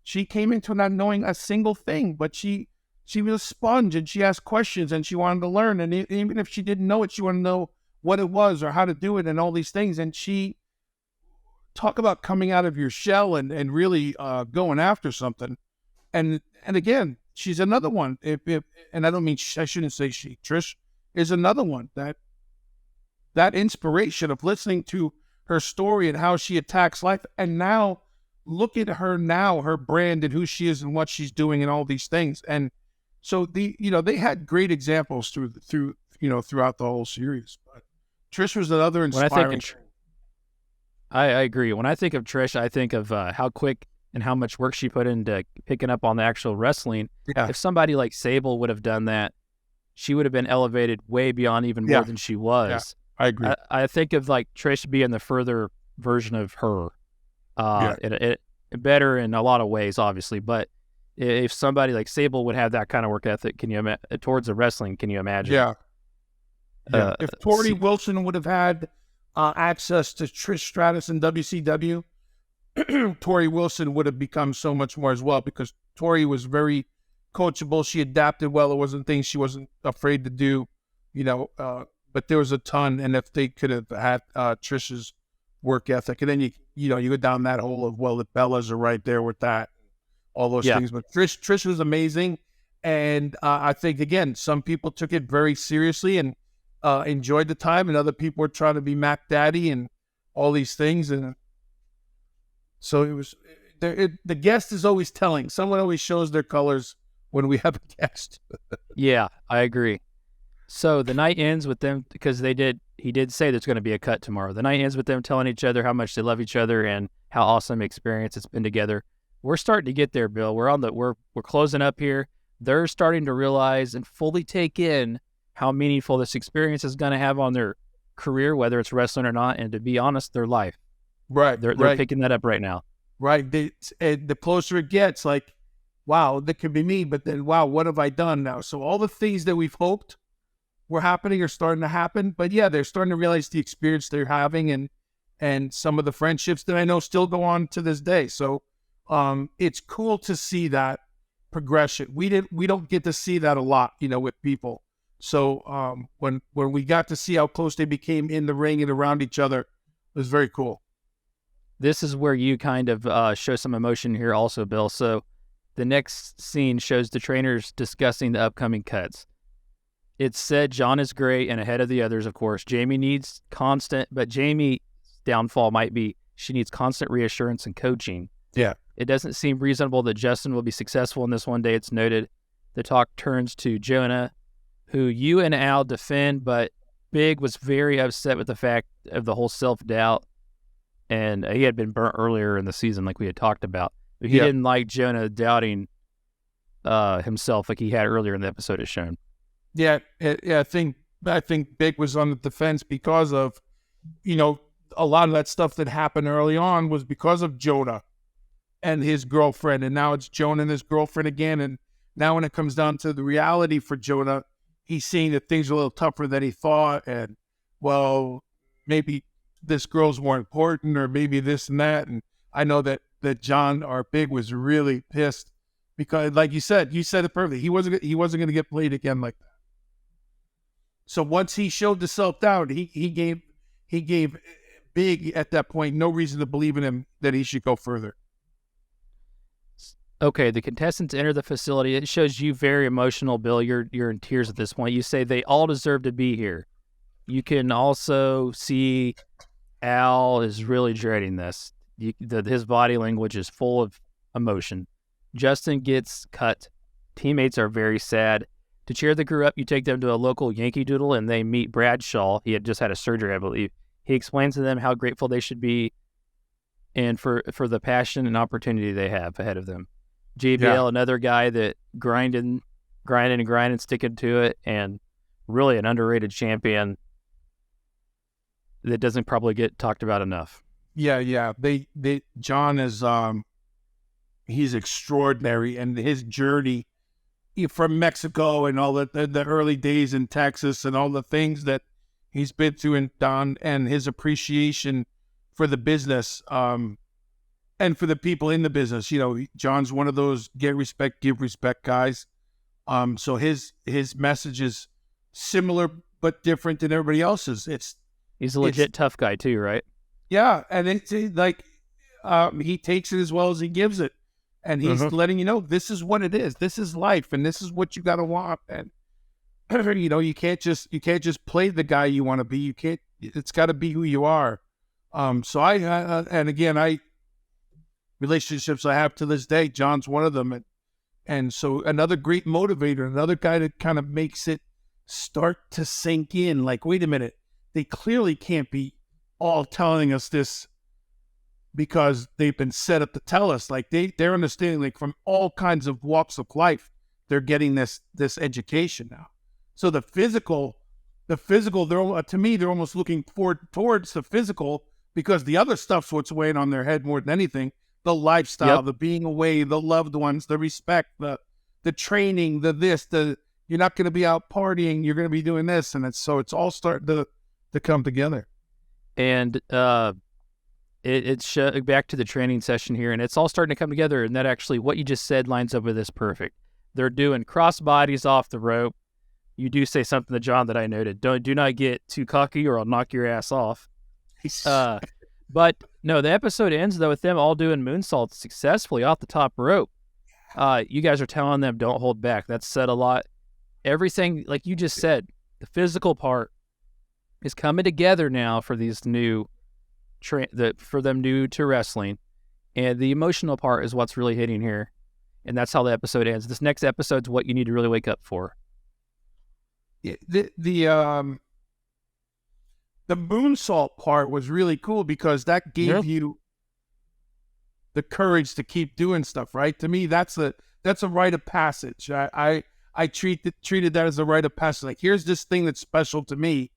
she came into not knowing a single thing, but she was a sponge, and she asked questions, and she wanted to learn. And even if she didn't know it, she wanted to know what it was or how to do it and all these things. And she talk about coming out of your shell and really going after something. And again, she's another one. And I don't mean I shouldn't say she. Trish is another one that inspiration of listening to her story and how she attacks life. And now look at her now, her brand and who she is and what she's doing and all these things. And so they had great examples throughout the whole series. But Trish was another inspiring. I agree. When I think of Trish, I think of how quick and how much work she put into picking up on the actual wrestling. Yeah. If somebody like Sable would have done that, she would have been elevated way beyond even more than she was. Yeah, I agree. I think of like Trish being the further version of her. It better in a lot of ways, obviously. But if somebody like Sable would have that kind of work ethic, towards the wrestling, can you imagine? Yeah. If Tori Wilson would have had access to Trish Stratus in WCW, Tori Wilson would have become so much more as well, because Tori was very coachable. She adapted well. It wasn't things she wasn't afraid to do, but there was a ton. And if they could have had Trish's work ethic, and then you go down that hole of, well, the Bellas are right there with that, all those things. But Trish was amazing. And I think, again, some people took it very seriously and enjoyed the time, and other people were trying to be Mac Daddy and all these things. And so it was the guest is always telling. Someone always shows their colors when we have a guest. Yeah, I agree. So the night ends with them, because he did say there's going to be a cut tomorrow. The night ends with them telling each other how much they love each other and how awesome experience it's been together. We're starting to get there, Bill. We're closing up here. They're starting to realize and fully take in how meaningful this experience is going to have on their career, whether it's wrestling or not, and to be honest, their life. Right. They're picking that up right now. Right. The closer it gets, like, wow, that could be me, but then, wow, what have I done now? So all the things that we've hoped were happening are starting to happen. But yeah, they're starting to realize the experience they're having and some of the friendships that I know still go on to this day. So it's cool to see that progression. We don't get to see that a lot, with people. So when we got to see how close they became in the ring and around each other, it was very cool. this is where you kind of show some emotion here also, Bill. So the next scene shows the trainers discussing the upcoming cuts. It's said John is great and ahead of the others, of course. Jamie needs constant, but Jamie's downfall might be she needs constant reassurance and coaching. Yeah. It doesn't seem reasonable that Justin will be successful in this one day. It's noted. The talk turns to Jonah, who you and Al defend, but Big was very upset with the fact of the whole self-doubt. And he had been burnt earlier in the season, like we had talked about. But he didn't like Jonah doubting himself like he had earlier in the episode as shown. Yeah, I think Big was on the defense because of, a lot of that stuff that happened early on was because of Jonah and his girlfriend. And now it's Jonah and his girlfriend again. And now when it comes down to the reality for Jonah, he's seeing that things are a little tougher than he thought. And, well, maybe this girl's more important or maybe this and that. And I know that John, our Big, was really pissed because, like you said it perfectly. He wasn't going to get played again like that. So once he showed the self-doubt, he gave Big at that point no reason to believe in him that he should go further. Okay, the contestants enter the facility. It shows you very emotional, Bill. You're in tears at this point. You say they all deserve to be here. You can also see Al is really dreading this. His body language is full of emotion. Justin gets cut. Teammates are very sad. To cheer the crew up, you take them to a local Yankee Doodle, and they meet Bradshaw. He had just had a surgery, I believe. He explains to them how grateful they should be and for the passion and opportunity they have ahead of them. JBL, another guy that grinding, sticking to it, and really an underrated champion that doesn't probably get talked about enough. Yeah. John is he's extraordinary, and his journey from Mexico and all the early days in Texas and all the things that he's been through and done, and his appreciation for the business and for the people in the business. John's one of those get respect, give respect guys. So his message is similar but different than everybody else's. He's a legit tough guy too, right? Yeah, and it's like he takes it as well as he gives it. And he's letting you know this is what it is. This is life, and this is what you got to want. And you can't just play the guy you want to be. You can't. It's got to be who you are. So relationships I have to this day. John's one of them, and so another great motivator, another guy that kind of makes it start to sink in. Like, wait a minute, they clearly can't be all telling us this because they've been set up to tell us. Like they're understanding, like from all kinds of walks of life, they're getting this education now. So the physical, to me, they're almost looking towards the physical because the other stuff's what's weighing on their head more than anything. The lifestyle, the being away, the loved ones, the respect, the training, you're not going to be out partying, you're going to be doing this. And it's all starting to come together. And, it's back to the training session here, and it's all starting to come together. And that actually, what you just said lines up with this perfect. They're doing cross bodies off the rope. You do say something to John that I noted. Do not get too cocky, or I'll knock your ass off. But no, the episode ends though with them all doing moonsaults successfully off the top rope. You guys are telling them don't hold back. That's said a lot. Everything, like you just said, the physical part is coming together now for these new. For them new to wrestling, and the emotional part is what's really hitting here, and that's how the episode ends. This next episode's what you need to really wake up for. The moonsault part was really cool because that gave you the courage to keep doing stuff. Right? To me, that's a rite of passage. I treated that as a rite of passage. Like, here's this thing that's special to me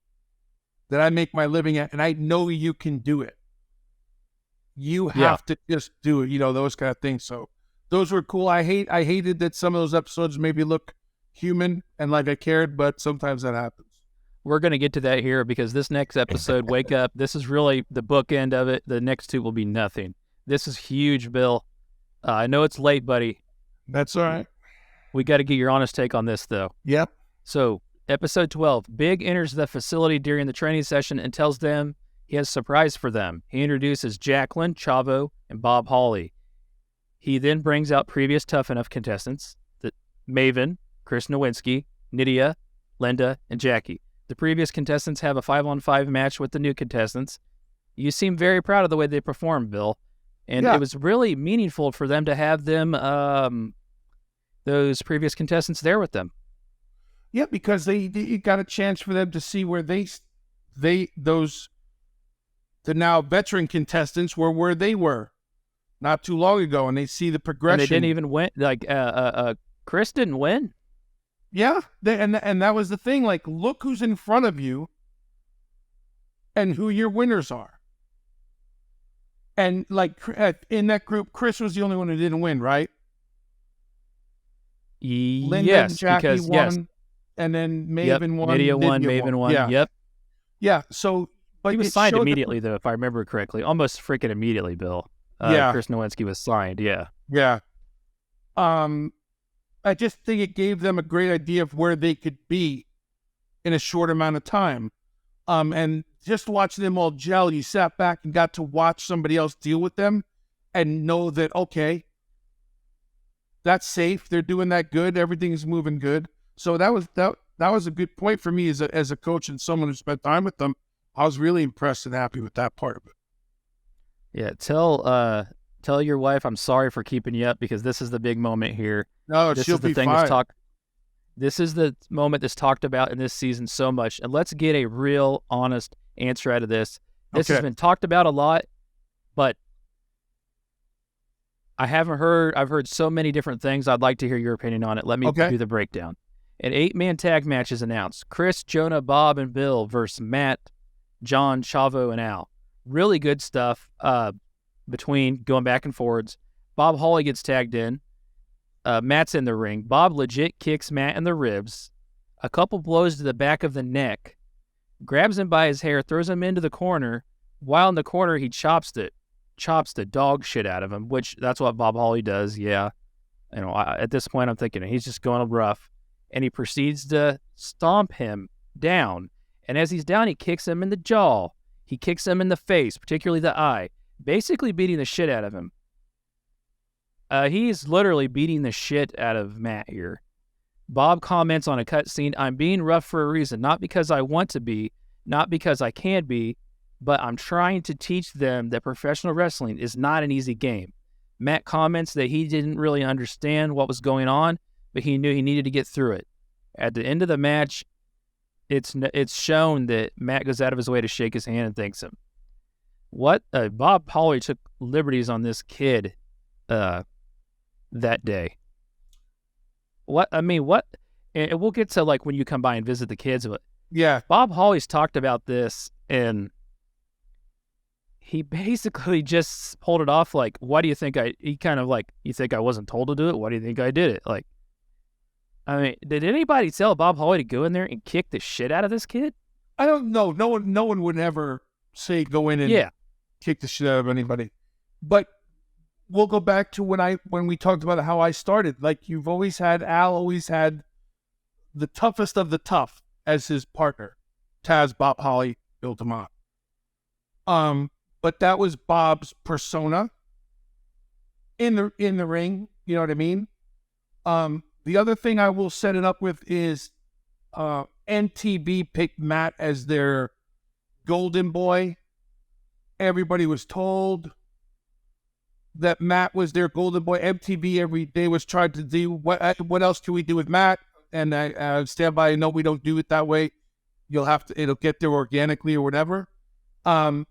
that I make my living at, and I know you can do it. You have to just do it, those kind of things. So those were cool. I hated that some of those episodes maybe look human and like I cared, but sometimes that happens. We're going to get to that here because this next episode, Wake Up, this is really the bookend of it. The next two will be nothing. This is huge, Bill. I know it's late, buddy. That's all right. We got to get your honest take on this, though. Yep. So, episode 12, Big enters the facility during the training session and tells them he has a surprise for them. He introduces Jacqueline, Chavo, and Bob Holly. He then brings out previous Tough Enough contestants, Maven, Chris Nowinski, Nydia, Linda, and Jackie. The previous contestants have a 5-on-5 match with the new contestants. You seem very proud of the way they performed, Bill. And it was really meaningful for them to have them, those previous contestants there with them. Yeah, because they got a chance for them to see where the now veteran contestants were where they were not too long ago, and they see the progression. And they didn't even win. Like, Chris didn't win. Yeah, and that was the thing. Like, look who's in front of you and who your winners are. And, like, in that group, Chris was the only one who didn't win, right? Linda and Jackie won, and then Maven won. Nydia won, Maven won. Yeah. Yep. Yeah, so... But he was signed immediately, though, if I remember correctly. Almost freaking immediately, Bill. Chris Nowinski was signed, yeah. Yeah. I just think it gave them a great idea of where they could be in a short amount of time. And just watching them all gel, you sat back and got to watch somebody else deal with them and know that, okay, that's safe. They're doing that good. Everything's moving good. So that was a good point for me as a coach and someone who spent time with them. I was really impressed and happy with that part of it. Yeah, tell your wife I'm sorry for keeping you up, because this is the big moment here. No, this she'll is the be thing fine. This is the moment that's talked about in this season so much. And let's get a real, honest answer out of this. This has been talked about a lot, but I've heard so many different things. I'd like to hear your opinion on it. Let me do the breakdown. An 8-man tag match is announced. Chris, Jonah, Bob, and Bill versus Matt, John, Chavo, and Al. Really good stuff between going back and forwards. Bob Holly gets tagged in. Matt's in the ring. Bob legit kicks Matt in the ribs. A couple blows to the back of the neck. Grabs him by his hair, throws him into the corner. While in the corner, he chops the dog shit out of him, which that's what Bob Holly does, yeah. At this point, I'm thinking he's just going rough. And he proceeds to stomp him down. And as he's down, he kicks him in the jaw. He kicks him in the face, particularly the eye, basically beating the shit out of him. He's literally beating the shit out of Matt here. Bob comments on a cutscene, "I'm being rough for a reason, not because I want to be, not because I can be, but I'm trying to teach them that professional wrestling is not an easy game." Matt comments that he didn't really understand what was going on, but he knew he needed to get through it. At the end of the match, it's shown that Matt goes out of his way to shake his hand and thanks him. Bob Holly took liberties on this kid that day. And we'll get to like when you come by and visit the kids, but yeah, Bob Holly's talked about this, and he basically just pulled it off like, why do you think he kind of like, you think I wasn't told to do it? Why do you think I did it? Like, I mean, did anybody tell Bob Holly to go in there and kick the shit out of this kid? I don't know. No one would ever say go in and kick the shit out of anybody. But we'll go back to when we talked about how I started. Like, Al always had the toughest of the tough as his partner. Taz, Bob Holly, Bill DeMott. But that was Bob's persona in the ring. You know what I mean? The other thing I will set it up with is NTB picked Matt as their golden boy. Everybody was told that Matt was their golden boy. MTV every day was trying to do, what else can we do with Matt? And I stand by, no, we don't do it that way. It'll get there organically or whatever. So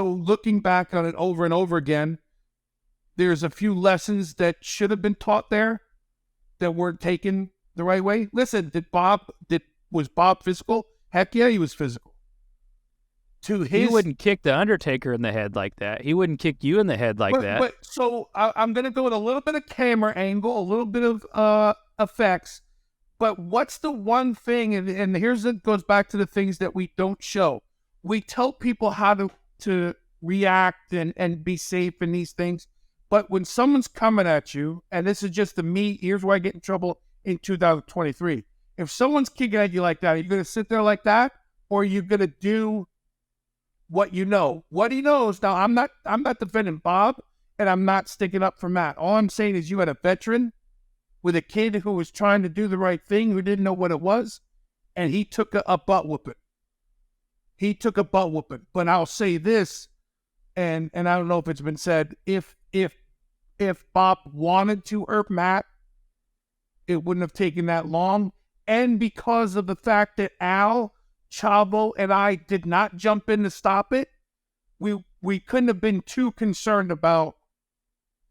looking back on it over and over again, there's a few lessons that should have been taught there that weren't taken the right way. Listen, was Bob physical? Heck yeah, he was physical. He wouldn't kick the Undertaker in the head like that. He wouldn't kick you in the head like that. But so I'm going to go with a little bit of camera angle, a little bit of effects. But what's the one thing, and it goes back to the things that we don't show. We tell people how to react and be safe in these things. But when someone's coming at you, and this is just here's where I get in trouble in 2023. If someone's kicking at you like that, are you going to sit there like that? Or are you going to do what you know. What he knows. Now, I'm not defending Bob, and I'm not sticking up for Matt. All I'm saying is you had a veteran with a kid who was trying to do the right thing, who didn't know what it was, and he took a butt whooping. He took a butt whooping. But I'll say this, and I don't know if it's been said, if Bob wanted to hurt Matt, it wouldn't have taken that long. And because of the fact that Al, Chavo, and I did not jump in to stop it, we couldn't have been too concerned about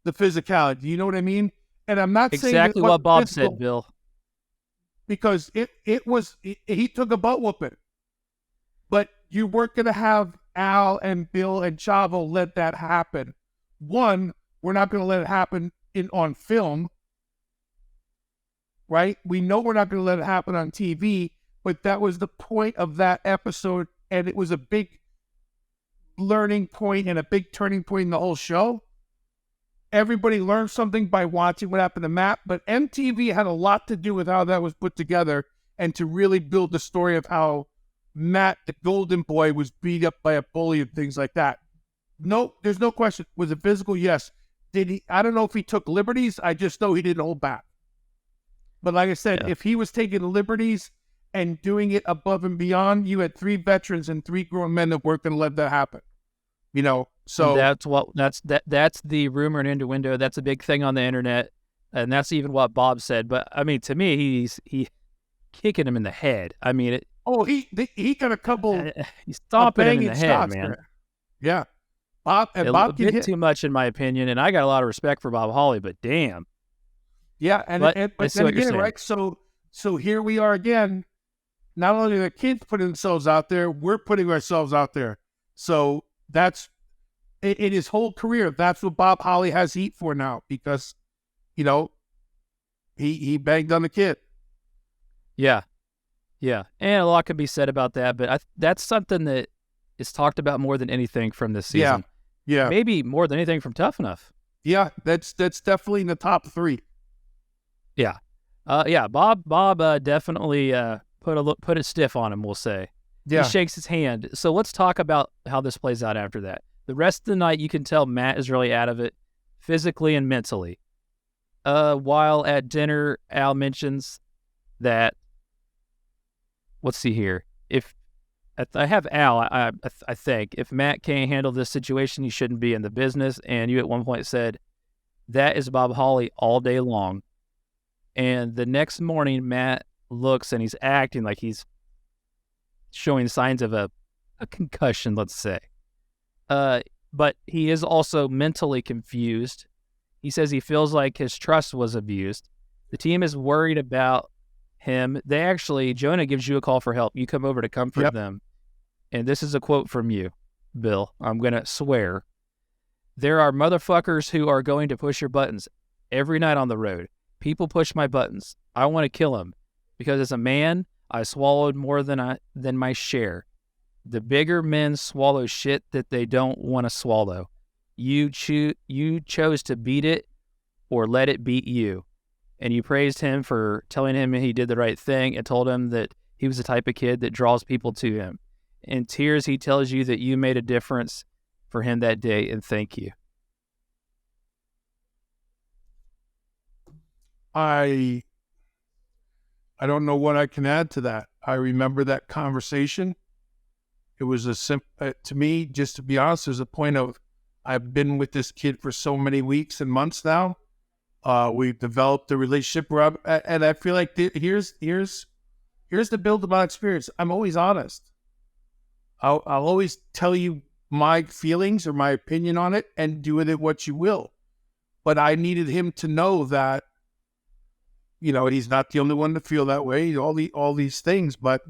the physicality. You know what I mean? And I'm not saying exactly what Bob said, Bill. Because he took a butt whooping. But you weren't going to have Al and Bill and Chavo let that happen. One, we're not going to let it happen on film, right? We know we're not going to let it happen on TV, but that was the point of that episode, and it was a big learning point and a big turning point in the whole show. Everybody learned something by watching what happened to Matt, but MTV had a lot to do with how that was put together and to really build the story of how Matt, the golden boy, was beat up by a bully and things like that. No, there's no question. Was it physical? Yes. Did he? I don't know if he took liberties. I just know he didn't hold back. But like I said, if he was taking liberties and doing it above and beyond, you had 3 veterans and 3 grown men that weren't going to let that happen. You know, so that's the rumor and innuendo. That's a big thing on the internet, and that's even what Bob said. But I mean, to me, he's kicking him in the head. I mean, he got a couple. He's stomping him in the head, man. There. Yeah, Bob and a Bob bit too much, in my opinion. And I got a lot of respect for Bob Holly, but damn. Yeah, but then again, right? So here we are again. Not only are the kids putting themselves out there, we're putting ourselves out there. So that's in his whole career. That's what Bob Holly has heat for now, because, you know, he banged on the kid. Yeah, and a lot could be said about that. But that's something that is talked about more than anything from this season. Yeah, maybe more than anything from Tough Enough. Yeah, that's definitely in the top 3. Yeah, Bob definitely put it stiff on him. We'll say. Yeah. He shakes his hand. So let's talk about how this plays out after that. The rest of the night, you can tell Matt is really out of it, physically and mentally. While at dinner, Al mentions that. Let's see here. If I have Al, I think if Matt can't handle this situation, he shouldn't be in the business. And you at one point said that is Bob Holly all day long. And the next morning, Matt looks and he's acting like he's showing signs of a concussion, let's say. But he is also mentally confused. He says he feels like his trust was abused. The team is worried about him. Jonah gives you a call for help. You come over to comfort them. And this is a quote from you, Bill. I'm going to swear. There are motherfuckers who are going to push your buttons every night on the road. People push my buttons. I want to kill them because as a man, I swallowed more than my share. The bigger men swallow shit that they don't want to swallow. You chose to beat it or let it beat you. And you praised him for telling him he did the right thing and told him that he was the type of kid that draws people to him. In tears, he tells you that you made a difference for him that day, and thank you. I don't know what I can add to that. I remember that conversation. It was to me, just to be honest, there's a point of, I've been with this kid for so many weeks and months now. We've developed a relationship and I feel like here's the Bill DeMott experience. I'm always honest. I'll always tell you my feelings or my opinion on it and do with it what you will. But I needed him to know that, you know, he's not the only one to feel that way, all these things, but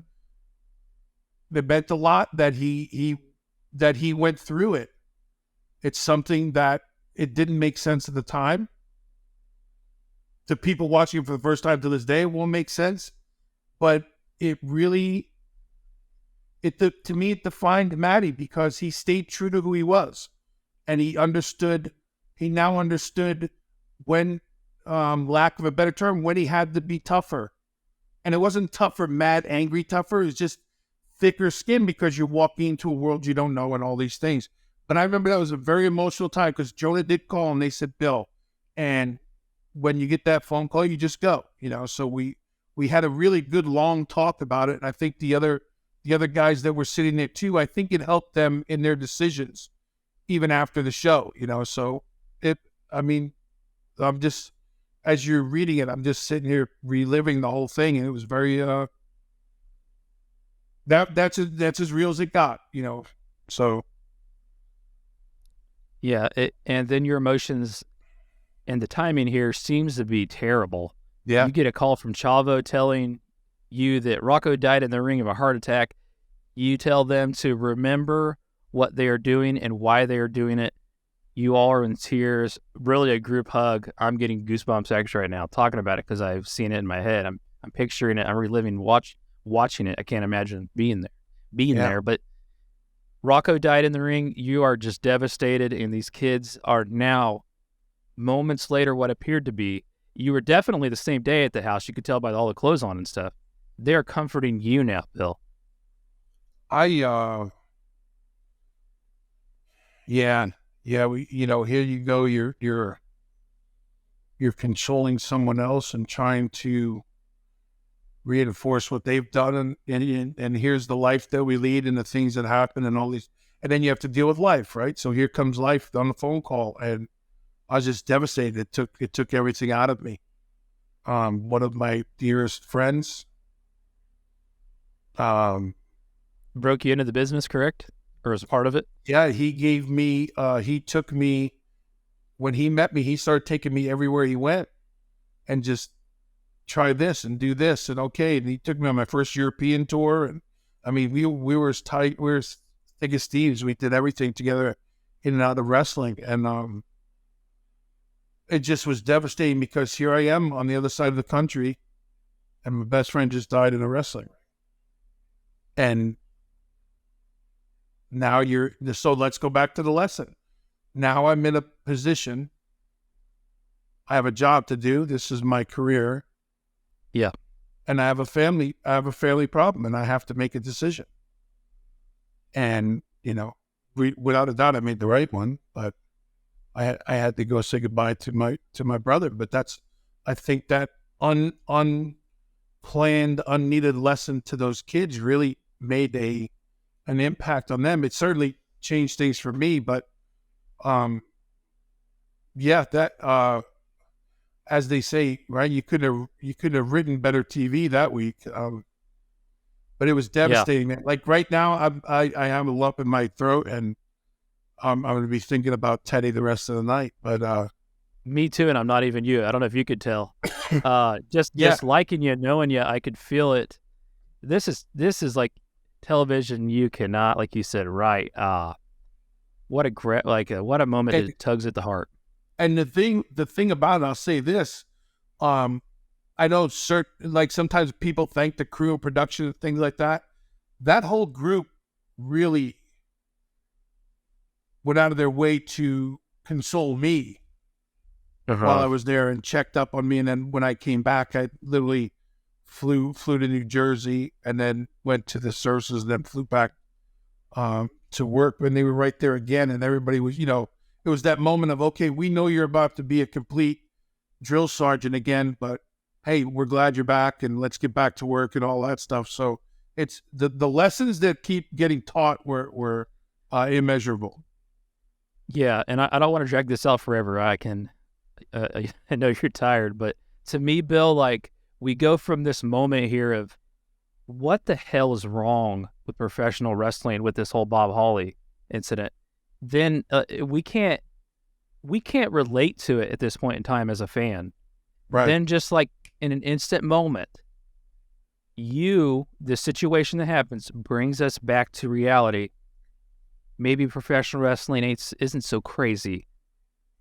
it meant a lot that he went through it. It's something that it didn't make sense at the time. To people watching it for the first time to this day, it won't make sense. But it really, to me, it defined Matty because he stayed true to who he was. And he now understood when, lack of a better term, when he had to be tougher. And it wasn't tougher, mad, angry tougher. It was just thicker skin because you're walking into a world you don't know and all these things. But I remember that was a very emotional time because Jonah did call and they said, Bill, and when you get that phone call, you just go, So we had a really good long talk about it. And I think the other guys that were sitting there too, I think it helped them in their decisions even after the show, So I'm just, as you're reading it, I'm just sitting here reliving the whole thing. And it was very, that's as real as it got, So. Yeah. And then your emotions and the timing here seems to be terrible. Yeah. You get a call from Chavo telling you that Rocco died in the ring of a heart attack. You tell them to remember what they are doing and why they are doing it. You all are in tears, really a group hug. I'm getting goosebumps actually right now talking about it because I've seen it in my head. I'm picturing it. I'm reliving, watching it. I can't imagine being there. But Rocco died in the ring. You are just devastated, and these kids are now, moments later, what appeared to be, you were definitely the same day at the house. You could tell by all the clothes on and stuff. They're comforting you now, Bill. Yeah, here you go. You're consoling someone else and trying to reinforce what they've done, and here's the life that we lead and the things that happen and all these, and then you have to deal with life, right? So here comes life on the phone call, and I was just devastated. It took everything out of me. One of my dearest friends, broke you into the business, correct? Or as a part of it? Yeah, he took me, when he met me, he started taking me everywhere he went and just try this and do this and okay. And he took me on my first European tour. And I mean, we were as tight, we were as thick as thieves. We did everything together in and out of wrestling. And it just was devastating because here I am on the other side of the country and my best friend just died in a wrestling ring. And now so let's go back to the lesson. Now I'm in a position, I have a job to do. This is my career. Yeah. And I have a family problem and I have to make a decision. And, without a doubt, I made the right one, but I had to go say goodbye to my brother. But I think that unplanned, unneeded lesson to those kids really made an impact on them. It certainly changed things for me, but as they say, right, you could have written better TV that week, but it was devastating, man. Like right now, I have a lump in my throat, and I'm going to be thinking about Teddy the rest of the night. But me too, and I'm not even you. I don't know if you could tell. Just liking you, knowing you, I could feel it. This is like television you cannot, like you said, right? What a moment that tugs at the heart. And the thing about it, I'll say this, I know like sometimes people thank the crew and production and things like that. That whole group really went out of their way to console me while I was there and checked up on me. And then when I came back, I literally flew to New Jersey and then went to the services and then flew back to work when they were right there again. And everybody was, it was that moment of, okay, we know you're about to be a complete drill sergeant again, but hey, we're glad you're back and let's get back to work and all that stuff. So it's the lessons that keep getting taught were immeasurable. Yeah. And I don't want to drag this out forever. I know you're tired, but to me, Bill, like we go from this moment here of what the hell is wrong with professional wrestling with this whole Bob Holly incident. Then we can't relate to it at this point in time as a fan. Right. Then just like in an instant moment, the situation that happens brings us back to reality. Maybe professional wrestling isn't so crazy.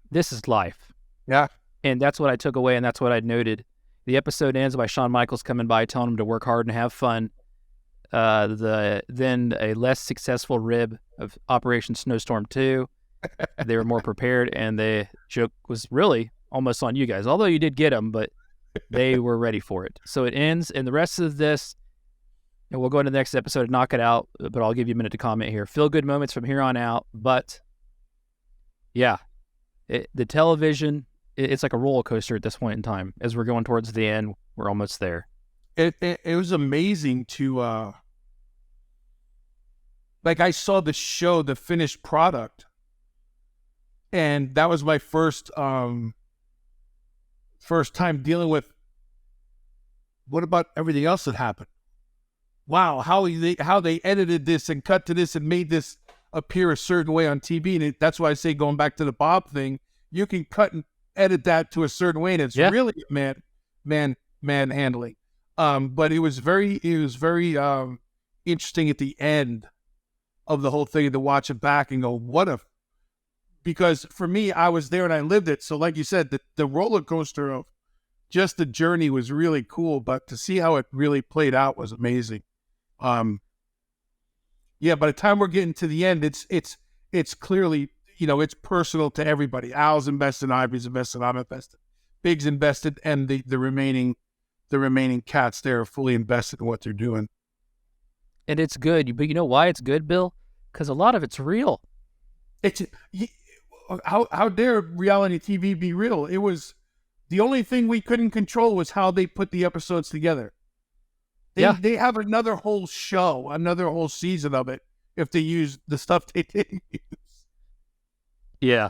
This is life. Yeah. And that's what I took away, and that's what I noted. The episode ends by Shawn Michaels coming by, telling him to work hard and have fun. Then a less successful rib of Operation Snowstorm 2. They were more prepared, and the joke was really almost on you guys. Although you did get them, but they were ready for it. So it ends, and the rest of this, And we'll go into the next episode and knock it out, but I'll give you a minute to comment here. Feel good moments from here on out, but yeah, the television, it's like a roller coaster at this point in time. As we're going towards the end, we're almost there. It was amazing to, like I saw the show, the finished product, and that was my first time dealing with what about everything else that happened. Wow, how they edited this and cut to this and made this appear a certain way on TV. And that's why I say, going back to the Bob thing, you can cut and edit that to a certain way, and it's really man handling. But it was very interesting at the end of the whole thing to watch it back and go, because for me, I was there and I lived it. So like you said, the roller coaster of just the journey was really cool, but to see how it really played out was amazing. By the time we're getting to the end, it's clearly, it's personal to everybody. Al's invested, Ivory's invested, I'm invested, Big's invested, and the remaining cats there are fully invested in what they're doing. And it's good, but you know why it's good, Bill? Because a lot of it's real. How dare reality TV be real? It was the only thing we couldn't control was how they put the episodes together. They have another whole show, another whole season of it if they use the stuff they didn't use. Yeah.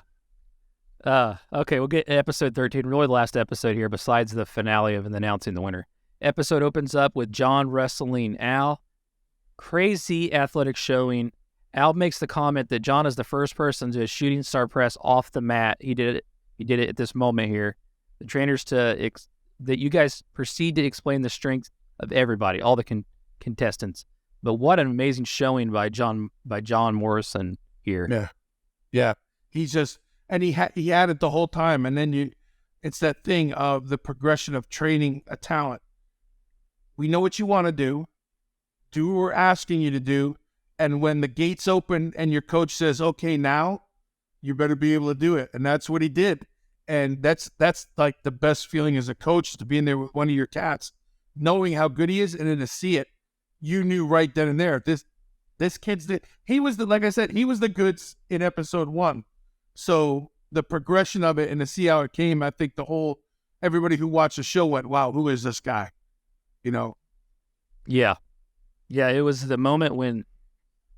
Okay, we'll get episode 13, really the last episode here besides the finale of announcing the winner. Episode opens up with John wrestling Al. Crazy athletic showing. Al makes the comment that John is the first person to shooting star press off the mat. He did it at this moment here. The trainers that you guys proceed to explain the strength of everybody, all the contestants. But what an amazing showing by John Morrison here. Yeah. He's just, and he had it the whole time. And then it's that thing of the progression of training a talent. We know what you want to do. Do what we're asking you to do. And when the gates open and your coach says, okay, now you better be able to do it. And that's what he did. And that's like the best feeling as a coach, to be in there with one of your cats, knowing how good he is, and then to see it, you knew right then and there. This kid's he was like I said, he was the goods in episode 1. So the progression of it and to see how it came, I think everybody who watched the show went, wow, who is this guy? Yeah. Yeah, it was the moment when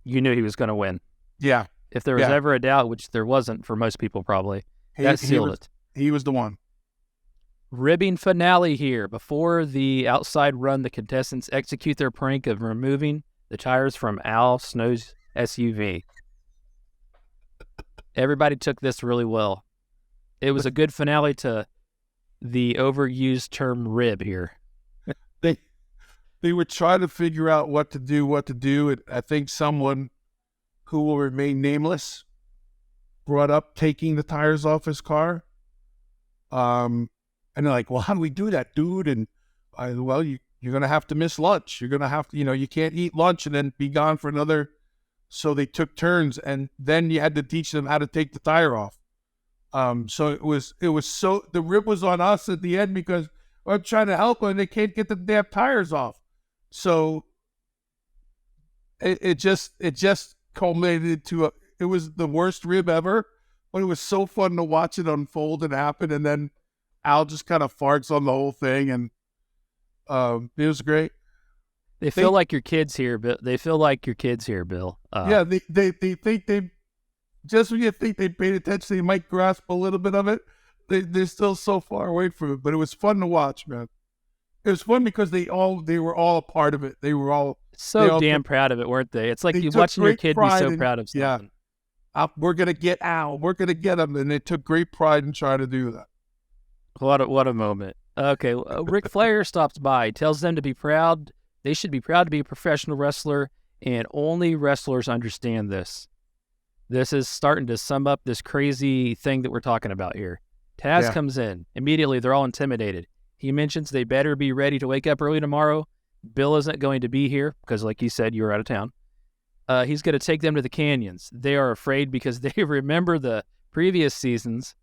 you knew he was going to win. Yeah. If there was ever a doubt, which there wasn't for most people probably, that sealed it. He was the one. Ribbing finale here. Before the outside run, the contestants execute their prank of removing the tires from Al Snow's SUV. Everybody took this really well. It was a good finale to the overused term rib here. They were trying to figure out what to do. And I think someone who will remain nameless brought up taking the tires off his car. And they're like, well, how do we do that, dude? And you're going to have to miss lunch. You're going to have to, you can't eat lunch and then be gone for another. So they took turns, and then you had to teach them how to take the tire off. So it was so, the rib was on us at the end because we're trying to help them and they can't get the damn tires off. So it just culminated to it was the worst rib ever, but it was so fun to watch it unfold and happen. And then Al just kind of farts on the whole thing, and it was great. They feel like your kids here, but they feel like your kids here, Bill. They think they just when you think they paid attention, they might grasp a little bit of it. They're still so far away from it, but it was fun to watch, man. It was fun because they were all a part of it. They were all damn proud of it, weren't they? It's like you watching your kid be so proud of something. Yeah, we're gonna get Al. We're gonna get him, and they took great pride in trying to do that. What a moment. Okay, Ric Flair stops by, tells them to be proud. They should be proud to be a professional wrestler, and only wrestlers understand this. This is starting to sum up this crazy thing that we're talking about here. Taz comes in. Immediately, they're all intimidated. He mentions they better be ready to wake up early tomorrow. Bill isn't going to be here because, like you said, you were out of town. He's going to take them to the canyons. They are afraid because they remember the previous seasons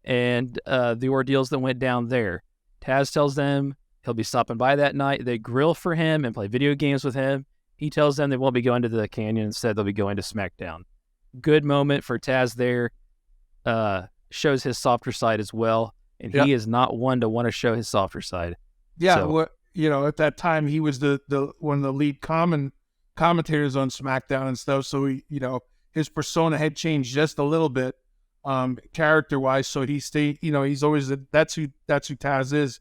and the ordeals that went down there. Taz tells them He'll be stopping by that night. They grill for him and play video games with him. He tells them they won't be going to the canyon. Instead, they'll be going to SmackDown. Good moment for Taz there. Shows his softer side as well. And he is not one to want to show his softer side. Yeah, so, at that time, he was the one of the lead commentators on SmackDown and stuff. So, his persona had changed just a little bit, character-wise. So he stayed, he's always, that's who Taz is.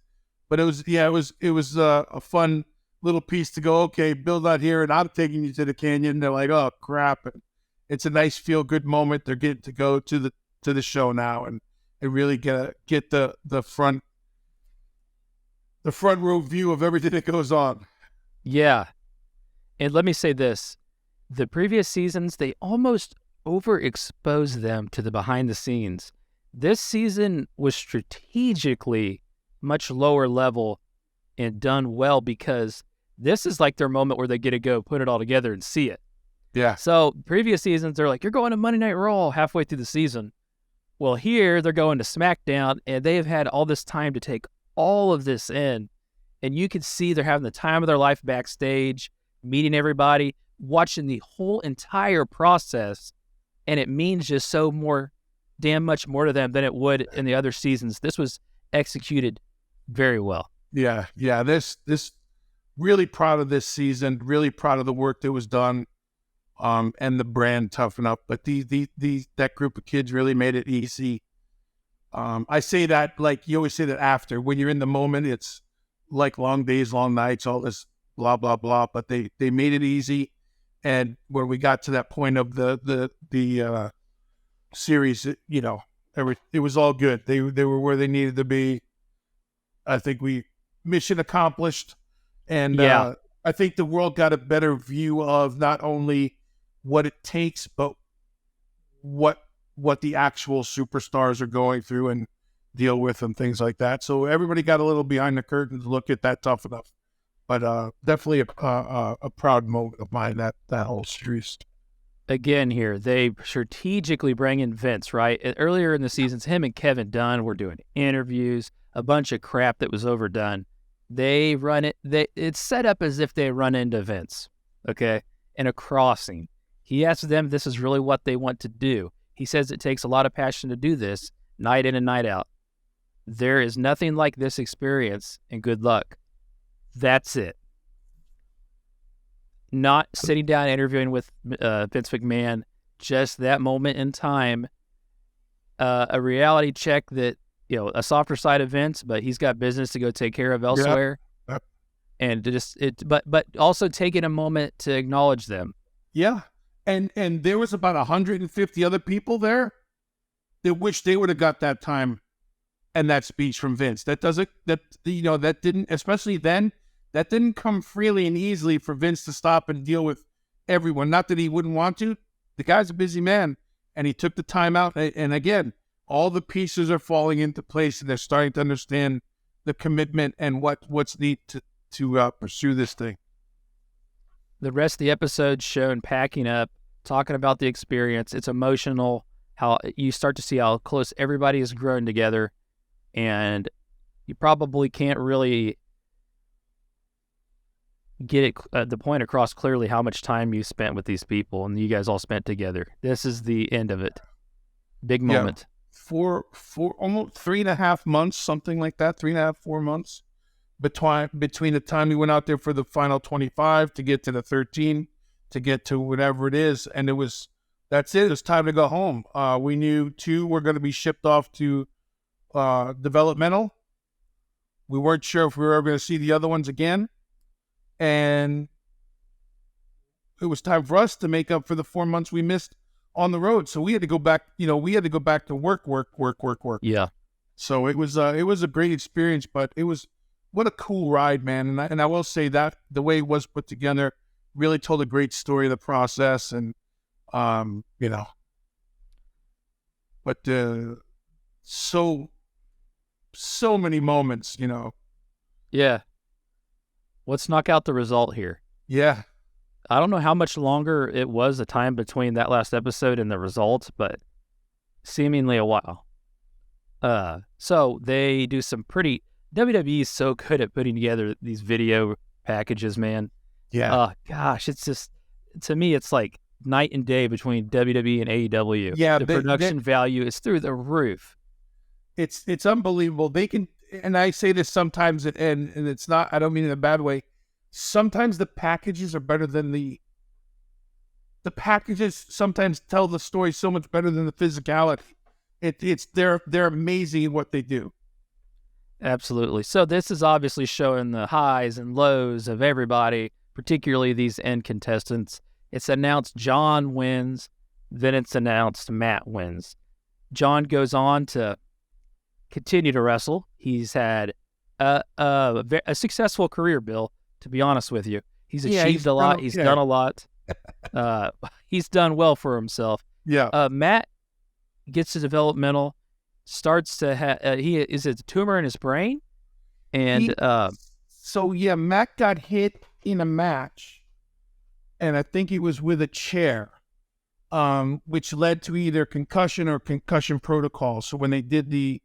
But it was a fun little piece to go, okay, Bill not here, and I'm taking you to the canyon. They're like, oh, crap. And it's a nice feel-good moment. They're getting to go to the show now and really get the front row view of everything that goes on. Yeah. And let me say this. The previous seasons, they almost overexposed them to the behind the scenes. This season was strategically much lower level and done well because this is like their moment where they get to go put it all together and see it. Yeah. So previous seasons, they're like, you're going to Monday Night Raw halfway through the season. Well, here they're going to SmackDown, and they have had all this time to take all of this in. And you can see they're having the time of their life backstage, meeting everybody, watching the whole entire process. And it means just damn much more to them than it would in the other seasons. This was executed very well. Yeah. This really proud of this season, really proud of the work that was done. And the brand toughen up, but that group of kids really made it easy. I say that like you always say that after when you're in the moment, it's like long days, long nights, all this blah blah blah. But they made it easy, and when we got to that point of the series, it was all good. They were where they needed to be. I think mission accomplished, and I think the world got a better view of not only what it takes, but what the actual superstars are going through and deal with and things like that. So everybody got a little behind the curtain to look at that Tough Enough. But definitely a proud moment of mine, that whole series. Again here, they strategically bring in Vince, right? Earlier in the seasons, him and Kevin Dunn were doing interviews, a bunch of crap that was overdone. They run it, it's set up as if they run into Vince, okay, in a crossing. He asks them this is really what they want to do. He says it takes a lot of passion to do this, night in and night out. There is nothing like this experience, and good luck. That's it. Not sitting down interviewing with Vince McMahon, just that moment in time, a reality check that, a softer side of Vince, but he's got business to go take care of elsewhere. Yep. And but also taking a moment to acknowledge them. Yeah. And there was about 150 other people there that wish they would have got that time and that speech from Vince. That didn't, especially then, that didn't come freely and easily for Vince to stop and deal with everyone. Not that he wouldn't want to. The guy's a busy man, and he took the time out. And again, all the pieces are falling into place, and they're starting to understand the commitment and what's needed to pursue this thing. The rest of the episode shown packing up, talking about the experience. It's emotional, how you start to see how close everybody has grown together, and you probably can't really get the point across clearly how much time you spent with these people and you guys all spent together. This is the end of it. Big moment. For almost 3.5 months, something like that, 3.5, 4 months between the time we went out there for the final 25 to get to the 13 to get to whatever it is. And that's it. It was time to go home. We knew 2 were going to be shipped off to developmental. We weren't sure if we were ever going to see the other ones again. And it was time for us to make up for the 4 months we missed on the road. So we had to go back, to work. Yeah. So it was a great experience, but what a cool ride, man. And I will say that the way it was put together really told a great story of the process. And, but so many moments, Yeah. Let's knock out the result here. Yeah. I don't know how much longer it was the time between that last episode and the results, but seemingly a while. So they do some pretty WWE is so good at putting together these video packages, man. Yeah. Gosh, it's just, to me, it's like night and day between WWE and AEW. Yeah, the production value is through the roof. It's unbelievable. They can, and I say this sometimes, and it's not, I don't mean in a bad way. Sometimes the packages are better than the packages sometimes tell the story so much better than the physicality. They're amazing at what they do. Absolutely. So this is obviously showing the highs and lows of everybody, particularly these end contestants. It's announced John wins, then it's announced Matt wins. John goes on to continue to wrestle. He's had a successful career, Bill, to be honest with you. He's achieved a lot. He's done a lot. He's done well for himself. Yeah. Matt gets to developmental, starts to have, is it a tumor in his brain? And Matt got hit in a match, and I think he was with a chair, which led to either concussion or concussion protocol. So when they did the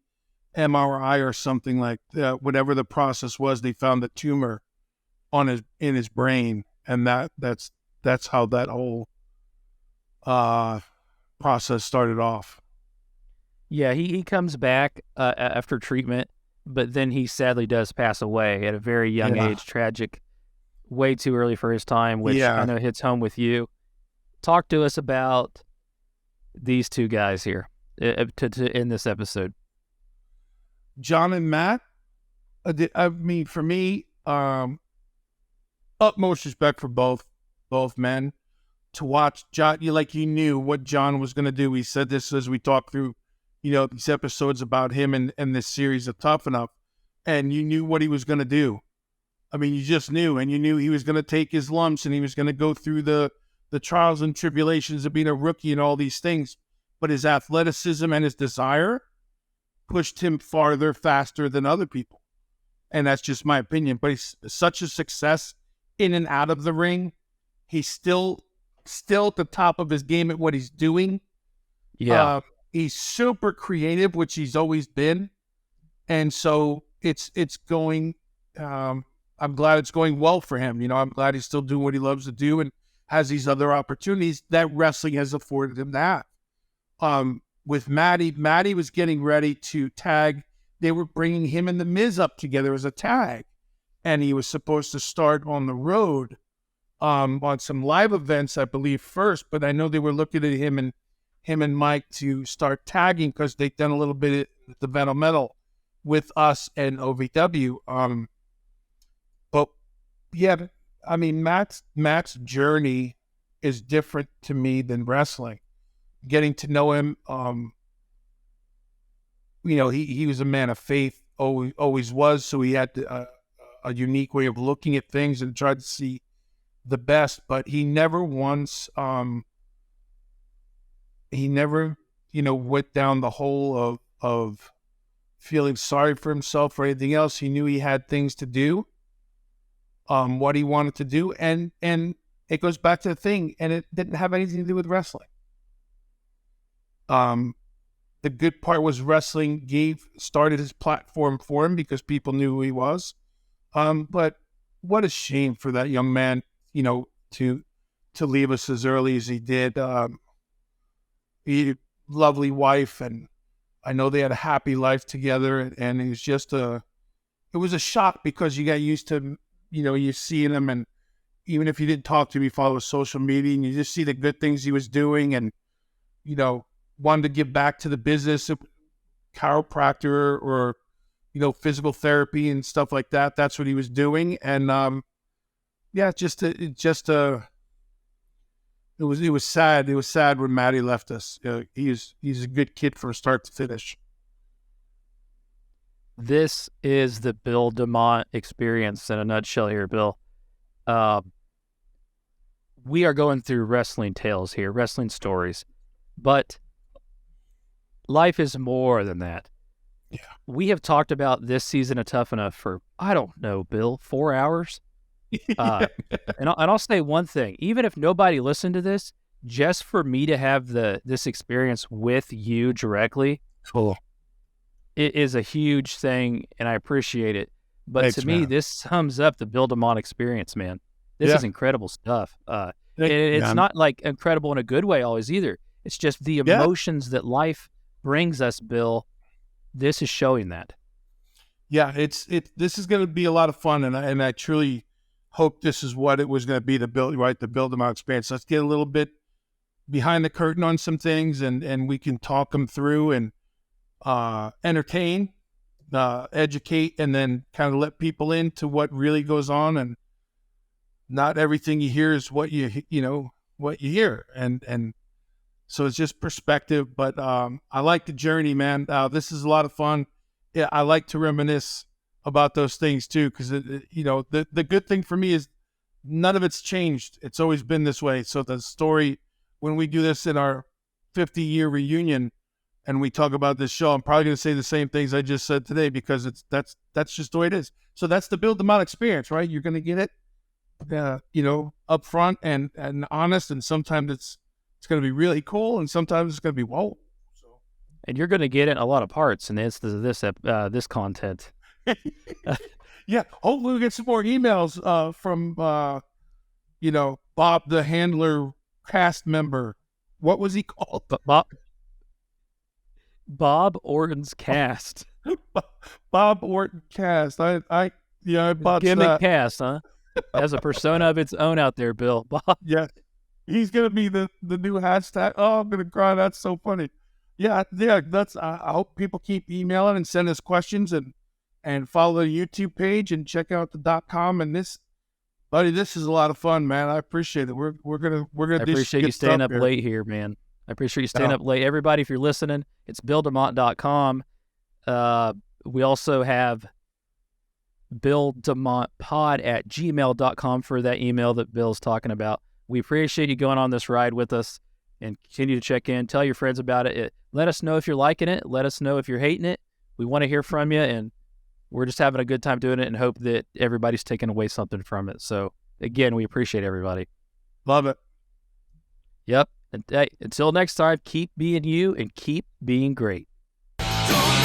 MRI or something like that, whatever the process was, they found the tumor in his brain, and that's how that whole process started off. Yeah, he comes back after treatment, but then he sadly does pass away at a very young age. Tragic, way too early for his time, which I know hits home with you. Talk to us about these two guys here to in this episode. John and Matt, I mean, for me, utmost respect for both men. To watch John, you knew what John was going to do. We said this as we talked through, these episodes about him and this series of Tough Enough, and you knew what he was going to do. I mean, you just knew, and you knew he was going to take his lumps, and he was going to go through the trials and tribulations of being a rookie and all these things. But his athleticism and his desire pushed him farther, faster than other people. And that's just my opinion. But he's such a success in and out of the ring. He's still at the top of his game at what he's doing. Yeah. He's super creative, which he's always been. And so it's going, I'm glad it's going well for him. I'm glad he's still doing what he loves to do and has these other opportunities that wrestling has afforded him that. With Matty was getting ready to tag. They were bringing him and The Miz up together as a tag. And he was supposed to start on the road on some live events, I believe, first. But I know they were looking at him and Mike to start tagging because they'd done a little bit of developmental with us and OVW. But yeah, I mean, Matt's journey is different to me than wrestling. Getting to know him, he was a man of faith, always was. So he had a unique way of looking at things and tried to see the best. But he never once, went down the hole of feeling sorry for himself or anything else. He knew he had things to do, what he wanted to do, and it goes back to the thing, and it didn't have anything to do with wrestling. The good part was wrestling started his platform for him because people knew who he was. But what a shame for that young man, to leave us as early as he did. He had a lovely wife, and I know they had a happy life together, and it was just it was a shock because you got used to, you seeing him, and even if you didn't talk to him, you follow his social media, and you just see the good things he was doing, and, wanted to give back to the business of chiropractor or, physical therapy and stuff like that. That's what he was doing. And, it was sad. It was sad when Matty left us. He's a good kid from start to finish. This is the Bill DeMott Experience in a nutshell here, Bill. We are going through wrestling tales here, wrestling stories, but life is more than that. Yeah. We have talked about this season of Tough Enough for, I don't know, Bill, 4 hours. And I'll say one thing, even if nobody listened to this, just for me to have this experience with you directly, cool. it is a huge thing, and I appreciate it. But Thanks, to me, man. this sums up the Bill DeMott Experience, man. This Yeah. is incredible stuff. Thank you, It's man. not like incredible in a good way always either. It's just the Yeah. emotions that life brings us, Bill. This is showing that. Yeah, this is going to be a lot of fun, and I truly hope this is what it was going to be, the Bill DeMott Experience. Let's get a little bit behind the curtain on some things, and we can talk them through and entertain, educate, and then kind of let people into what really goes on. And not everything you hear is what you hear, and so it's just perspective. But I like the journey, man. This is a lot of fun. Yeah, I like to reminisce about those things too, because the good thing for me is none of it's changed. It's always been this way. So the story, when we do this in our 50-year reunion and we talk about this show, I'm probably going to say the same things I just said today, because that's just the way it is. So that's the Bill DeMott Experience, right? You're going to get it, up front and honest, and sometimes it's going to be really cool, and sometimes it's going to be whoa. And you're going to get it in a lot of parts in this content. Yeah, hopefully we get some more emails from Bob the Handler cast member. What was he called? Bob Orton's cast. Bob Orton cast. I bought Gimmick that. cast, huh? Has a persona of its own out there, Bill. Bob. Yeah, he's gonna be the new hashtag. Oh, I'm gonna cry. That's so funny. Yeah. That's. I hope people keep emailing and send us questions, and follow the YouTube page and check out the .com. And this, buddy, this is a lot of fun, man. I appreciate it. We're gonna. I appreciate you staying up late here, man. I appreciate you staying up late. Everybody, if you're listening, it's BillDeMott.com. We also have BillDeMottPod@gmail.com for that email that Bill's talking about. We appreciate you going on this ride with us, and continue to check in. Tell your friends about it. Let us know if you're liking it. Let us know if you're hating it. We want to hear from you, and we're just having a good time doing it, and hope that everybody's taking away something from it. So, again, we appreciate everybody. Love it. Yep. And hey, until next time, keep being you and keep being great. Don't